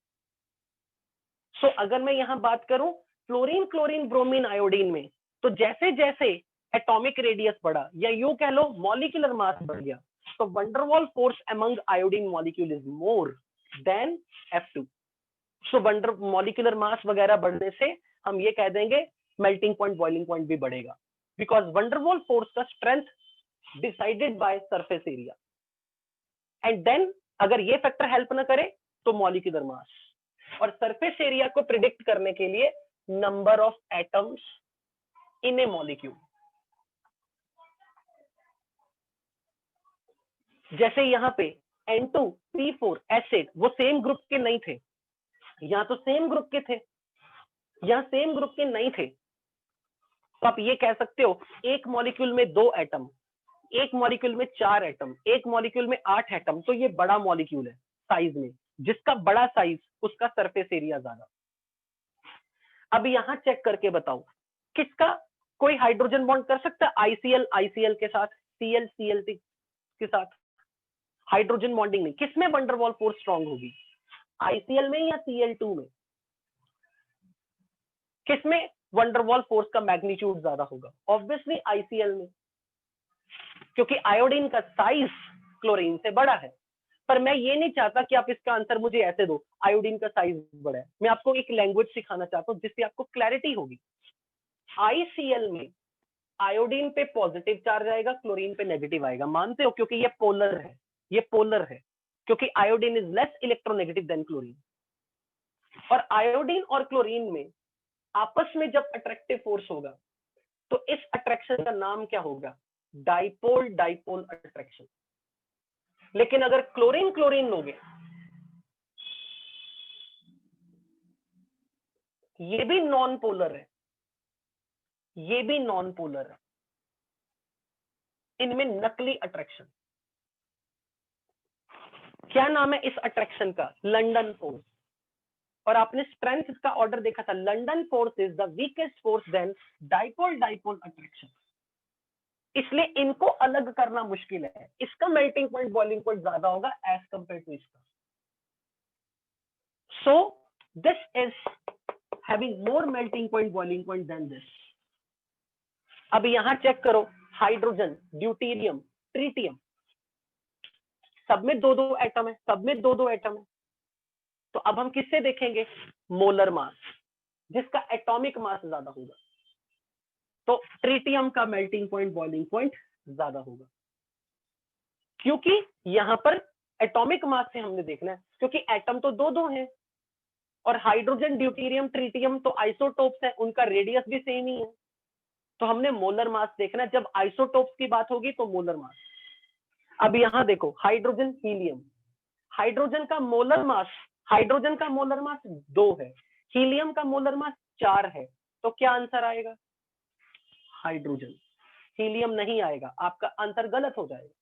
सो अगर मैं यहां बात करूं फ्लोरीन, क्लोरीन, ब्रोमीन, आयोडीन में, तो जैसे जैसे एटॉमिक रेडियस बढ़ा, या यूं कह लो मॉलिक्यूलर मास बढ़ गया, तो wonder Waals force among iodine molecule is more than F2। So wonder molecular mass वगैरह बढ़ने से हम ये कह देंगे मेल्टिंग पॉइंट, बॉइलिंग पॉइंट भी बढ़ेगा, बिकॉज वंडर वॉल फोर्स का strength decided by surface area, and then अगर ये फैक्टर हेल्प ना करे तो मॉलिक्यूलर मास, और सरफेस एरिया को प्रिडिक्ट करने के लिए number of atoms in A molecule. जैसे यहां पे N2 P4 एसिड, वो सेम ग्रुप के नहीं थे, यहां तो सेम ग्रुप के थे, यहां सेम ग्रुप के नहीं थे, तो आप ये कह सकते हो एक मॉलिक्यूल में 2 एटम, एक मॉलिक्यूल में 4 एटम, एक मॉलिक्यूल में 8 एटम, तो ये बड़ा मॉलिक्यूल है साइज में, जिसका बड़ा साइज उसका सरफेस एरिया ज्यादा। अब यहां चेक करके बताओ किसका कोई हाइड्रोजन बॉन्ड कर सकता है ICL के साथ, Cl के साथ हाइड्रोजन बॉन्डिंग नहीं, किसमें वंडर वॉल फोर्स स्ट्रॉन्ग होगी, ICL में या Cl2 में? किसमें वंडर वॉल फोर्स का मैग्नीट्यूड ज्यादा होगा? ऑब्वियसली ICL में, क्योंकि आयोडीन का साइज क्लोरीन से बड़ा है। पर मैं ये नहीं चाहता कि आप इसका आंसर मुझे ऐसे दो आयोडीन का साइज बड़ा है, मैं आपको एक लैंग्वेज सिखाना चाहता हूं जिससे आपको क्लैरिटी होगी। ICL में आयोडीन पे पॉजिटिव चार्ज आएगा, क्लोरीन पे नेगेटिव आएगा, मानते हो? क्योंकि ये पोलर है, ये पोलर है, क्योंकि iodine is less electronegative than chlorine. और आयोडीन और क्लोरीन में आपस में जब अट्रैक्टिव फोर्स होगा, तो इस अट्रैक्शन का नाम क्या होगा? Dipole dipole attraction. लेकिन अगर क्लोरीन क्लोरीन लोगे, ये भी नॉन पोलर है, ये भी नॉन पोलर है, इनमें नकली अट्रैक्शन। क्या नाम है इस अट्रैक्शन का? London force. और आपने स्ट्रेंथ इसका ऑर्डर देखा था, London force is the weakest force than dipole dipole attraction. इसलिए इनको अलग करना मुश्किल है, इसका मेल्टिंग पॉइंट बॉइलिंग पॉइंट ज्यादा होगा एज कंपेयर टू इसका। So this is having more melting point boiling point than this. अब यहां चेक करो, हाइड्रोजन, ड्यूटेरियम, ट्रिटियम, सब में दो दो एटम है, सब में दो दो एटम है। तो अब हम किससे देखेंगे? मोलर मास, जिसका एटॉमिक मास ज्यादा होगा। तो ट्रिटियम का मेल्टिंग पॉइंट, बॉइलिंग पॉइंट ज्यादा होगा, क्योंकि यहां पर एटॉमिक मास से हमने देखना है, क्योंकि एटम तो दो दो हैं, और हाइड्रोजन, ड्यूटेरियम, ट्रिटियम तो आइसोटोप्स है, उनका रेडियस भी सेम ही है। तो हमने मोलर मास देखना है। जब आइसोटोप्स की बात होगी तो मोलर मास। अब यहां देखो, हाइड्रोजन, हीलियम, हाइड्रोजन का मोलर मास, हाइड्रोजन का मोलर मास 2 है, हीलियम का मोलर मास 4 है। तो क्या आंसर आएगा? हाइड्रोजन। हीलियम नहीं आएगा, आपका आंसर गलत हो जाएगा।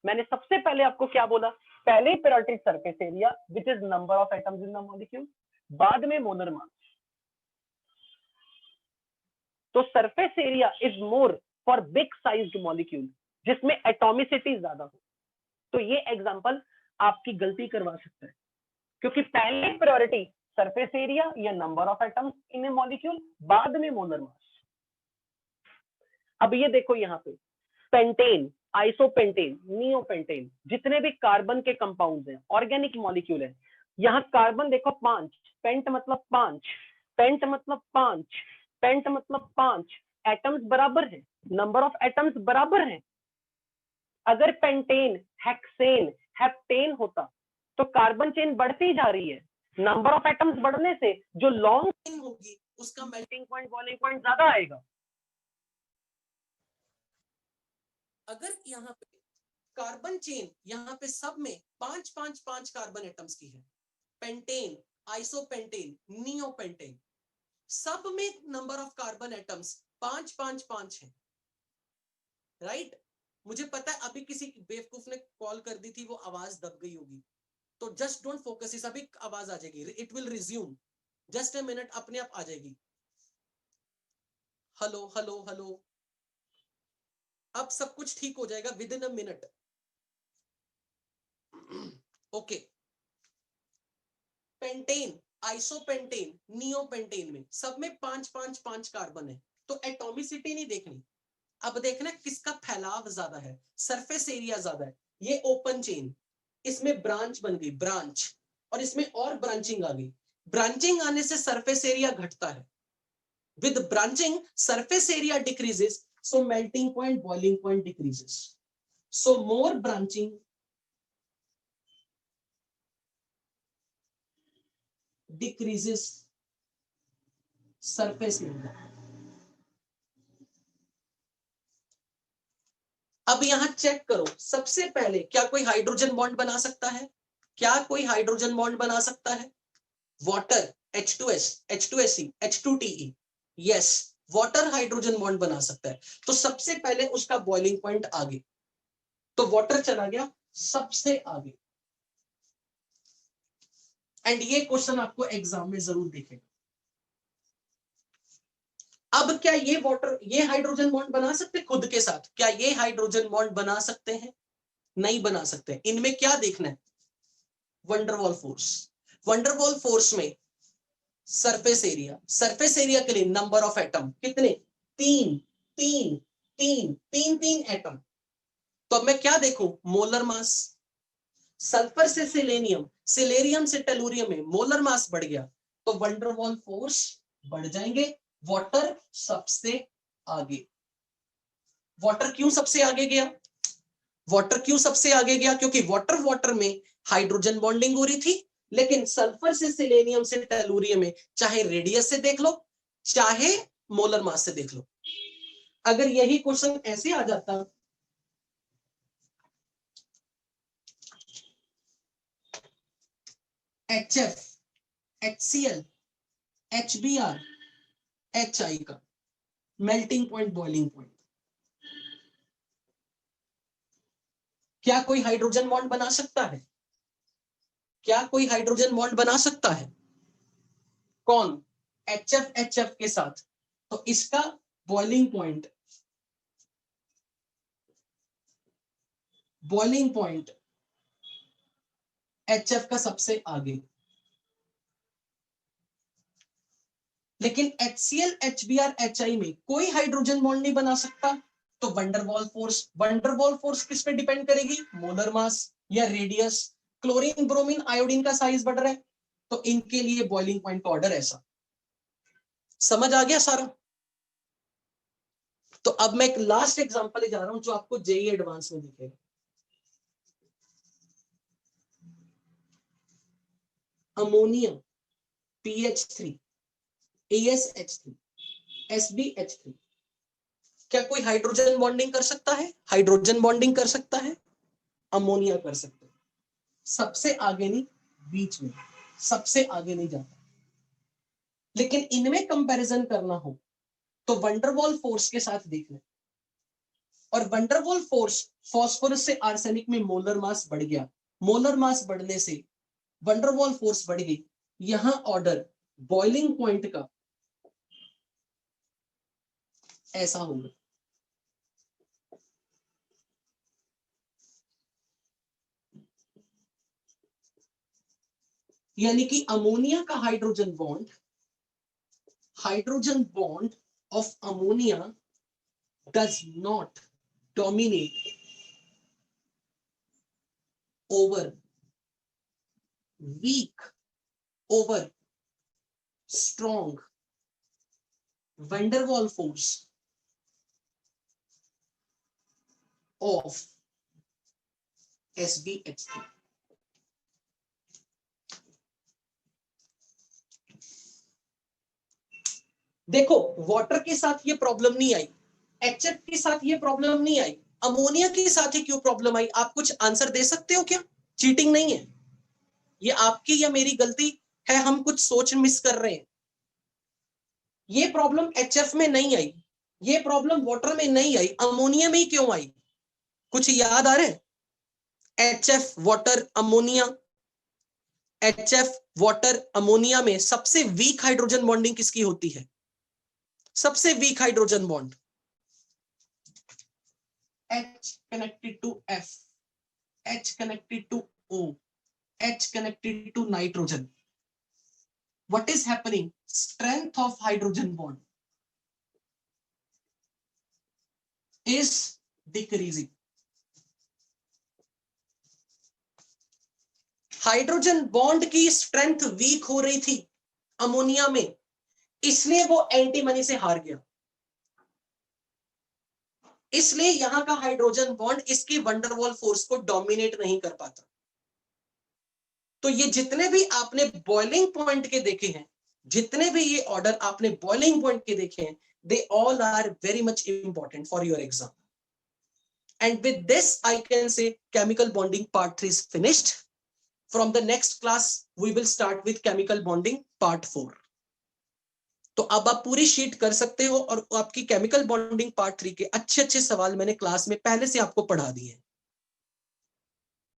मैंने सबसे पहले आपको क्या बोला? पहले periodic surface area which is number of atoms in the molecule, बाद में मोलर मास। तो surface area is more for big sized molecule, जिसमें एटॉमिसिटी ज्यादा हो। तो ये एग्जांपल आपकी गलती करवा सकता है, क्योंकि पहले प्रायोरिटी सरफेस एरिया या number of atoms in A molecule, बाद में मोलर मास। अब ये देखो यहाँ पे पेंटेन, आइसोपेंटेन, नियोपेंटेन, जितने भी कार्बन के कंपाउंड्स हैं, ऑर्गेनिक मॉलिक्यूल है, यहाँ कार्बन देखो 5, पेंट मतलब 5, पेंट मतलब 5, पेंट मतलब 5, एटम्स बराबर है, नंबर ऑफ एटम्स बराबर है। अगर पेंटेन, हेक्सेन, हेप्टेन होता तो कार्बन चेन बढ़ती जा रही है, नंबर ऑफ एटम्स बढ़ने से जो लॉन्ग चेन होगी उसका मेल्टिंग पॉइंट, बॉइलिंग पॉइंट ज्यादा आएगा। अगर यहाँ पे कार्बन चेन, यहाँ पे सब में 5 5 5 कार्बन एटम्स की है, पेंटेन, आइसोपेंटेन, नियोपेंटेन, सब में नंबर ऑफ कार्बन एटम्स 5 5 5 है, राइट? मुझे पता है अभी किसी बेवकूफ ने कॉल कर दी थी, वो आवाज दब गई होगी, तो जस्ट डोंट फोकस, इस अभी आवाज आ जाएगी, it will resume, just a minute, अपने आप आ जाएगी। हेलो हेलो हेलो, अब सब कुछ ठीक हो जाएगा with in a minute. Okay, pentane, isopentane, neopentane में सब में 5 5 5 कार्बन है, तो एटॉमिसिटी नहीं देखनी, अब देखना किसका फैलाव ज्यादा है, सरफेस एरिया ज्यादा है। ये ओपन चेन, इसमें ब्रांच बन गई, ब्रांच, और इसमें और ब्रांचिंग आ गई, ब्रांचिंग आने से सरफेस एरिया घटता है, with branching surface area decreases, so melting point, boiling point decreases, so more branching decreases surface area। अब यहां चेक करो, सबसे पहले क्या कोई हाइड्रोजन बॉन्ड बना सकता है? क्या कोई हाइड्रोजन बॉन्ड बना सकता है? Water, H2S, H2SE, H2TE, yes, water hydrogen bond बना सकता है। तो सबसे पहले उसका बॉइलिंग पॉइंट आगे, तो वाटर चला गया सबसे आगे। एंड ये क्वेश्चन आपको एग्जाम में जरूर दिखेगा। अब क्या ये वाटर, ये हाइड्रोजन बॉन्ड बना सकते खुद के साथ? क्या ये हाइड्रोजन बॉन्ड बना सकते हैं? नहीं बना सकते। इनमें क्या देखना है? Van der Waals force. वंडरवॉल फोर्स में सरफेस एरिया, सरफेस एरिया के लिए नंबर ऑफ एटम कितने? 3 3 3 3 3 एटम। तो अब मैं क्या देखूं? Molar mass. सल्फर से सिलेनियम, सिलेरियम से टेलुरियम में मोलर मास बढ़ गया, तो वंडरवॉल फोर्स बढ़ जाएंगे। वाटर सबसे आगे। वाटर क्यों सबसे आगे गया? वाटर क्यों सबसे आगे गया? क्योंकि वाटर में हाइड्रोजन बॉन्डिंग हो रही थी, लेकिन सल्फर से सिलेनियम से टेलुरियम में चाहे रेडियस से देख लो, चाहे मोलर मास से देख लो। अगर यही क्वेश्चन ऐसे आ जाता, HF, HCl, HBr, HI का मेल्टिंग पॉइंट, बॉइलिंग पॉइंट, क्या कोई हाइड्रोजन बॉन्ड बना सकता है? क्या कोई हाइड्रोजन बॉन्ड बना सकता है? कौन? HF के साथ। तो इसका boiling point, boiling point HF का सबसे आगे। लेकिन HCl, HBr, HI में कोई हाइड्रोजन बॉन्ड नहीं बना सकता, तो वंडरवॉल फोर्स किस पे डिपेंड करेगी? मोलर मास या रेडियस। क्लोरीन ब्रोमीन आयोडीन का साइज बढ़ रहा है, तो इनके लिए बॉइलिंग पॉइंट का ऑर्डर ऐसा। समझ आ गया सारा? तो अब मैं एक लास्ट एग्जांपल जा रहा हूं जो आपको जेई एडवांस में दिखेगा। अमोनिया PH3 ASH3 SbH3, क्या कोई हाइड्रोजन बॉन्डिंग कर सकता है? हाइड्रोजन बॉन्डिंग कर सकता है, अमोनिया कर सकता है, सबसे आगे नहीं, बीच में, सबसे आगे नहीं जाता। लेकिन इनमें कंपैरिजन करना हो तो वंडरवॉल फोर्स के साथ देखना, और वंडरवॉल फोर्स, फास्फोरस से आर्सेनिक में मोलर मास बढ़ गया, मोलर मास बढ़ने से वंडरवॉल फोर्स बढ़ गई, यहां ऑर्डर बॉइलिंग पॉइंट का ऐसा होगा। यानी कि अमोनिया का hydrogen bond of ammonia does not dominate over weak over strong van der Waal force of SbH3। देखो वाटर के साथ ये प्रॉब्लम नहीं आई, HF के साथ ये प्रॉब्लम नहीं आई, अमोनिया के साथ ही क्यों प्रॉब्लम आई? आप कुछ आंसर दे सकते हो क्या? चीटिंग नहीं है ये, आपकी या मेरी गलती है, हम कुछ सोच मिस कर रहे हैं। ये प्रॉब्लम HF में नहीं आई, ये प्रॉब्लम वाटर में नहीं आई, अमोनिया में ही क्यों आई? कुछ याद आ रहा है? HF water ammonia, HF water ammonia में सबसे वीक हाइड्रोजन बॉन्डिंग किसकी होती है? सबसे weak hydrogen bond H connected to F, H connected to O, H connected to nitrogen. What is happening? Strength of hydrogen bond is decreasing. Hydrogen bond की strength week हो रही थी ammonia में, इसलिए वो एंटीमनी से हार गया, इसलिए यहां का हाइड्रोजन बॉन्ड इसकी वंडरवॉल फोर्स को डोमिनेट नहीं कर पाता। तो ये जितने भी आपने बॉइलिंग पॉइंट के देखे हैं, जितने भी ये ऑर्डर आपने बॉइलिंग पॉइंट के देखे हैं, they all are very much important for your exam. And with this I can say chemical bonding part 3 is finished. From the next class we will start with chemical bonding part 4. तो अब आप पूरी sheet कर सकते हो, और आपकी chemical bonding part 3 के अच्छे अच्छे सवाल मैंने क्लास में पहले से आपको पढ़ा दिए हैं।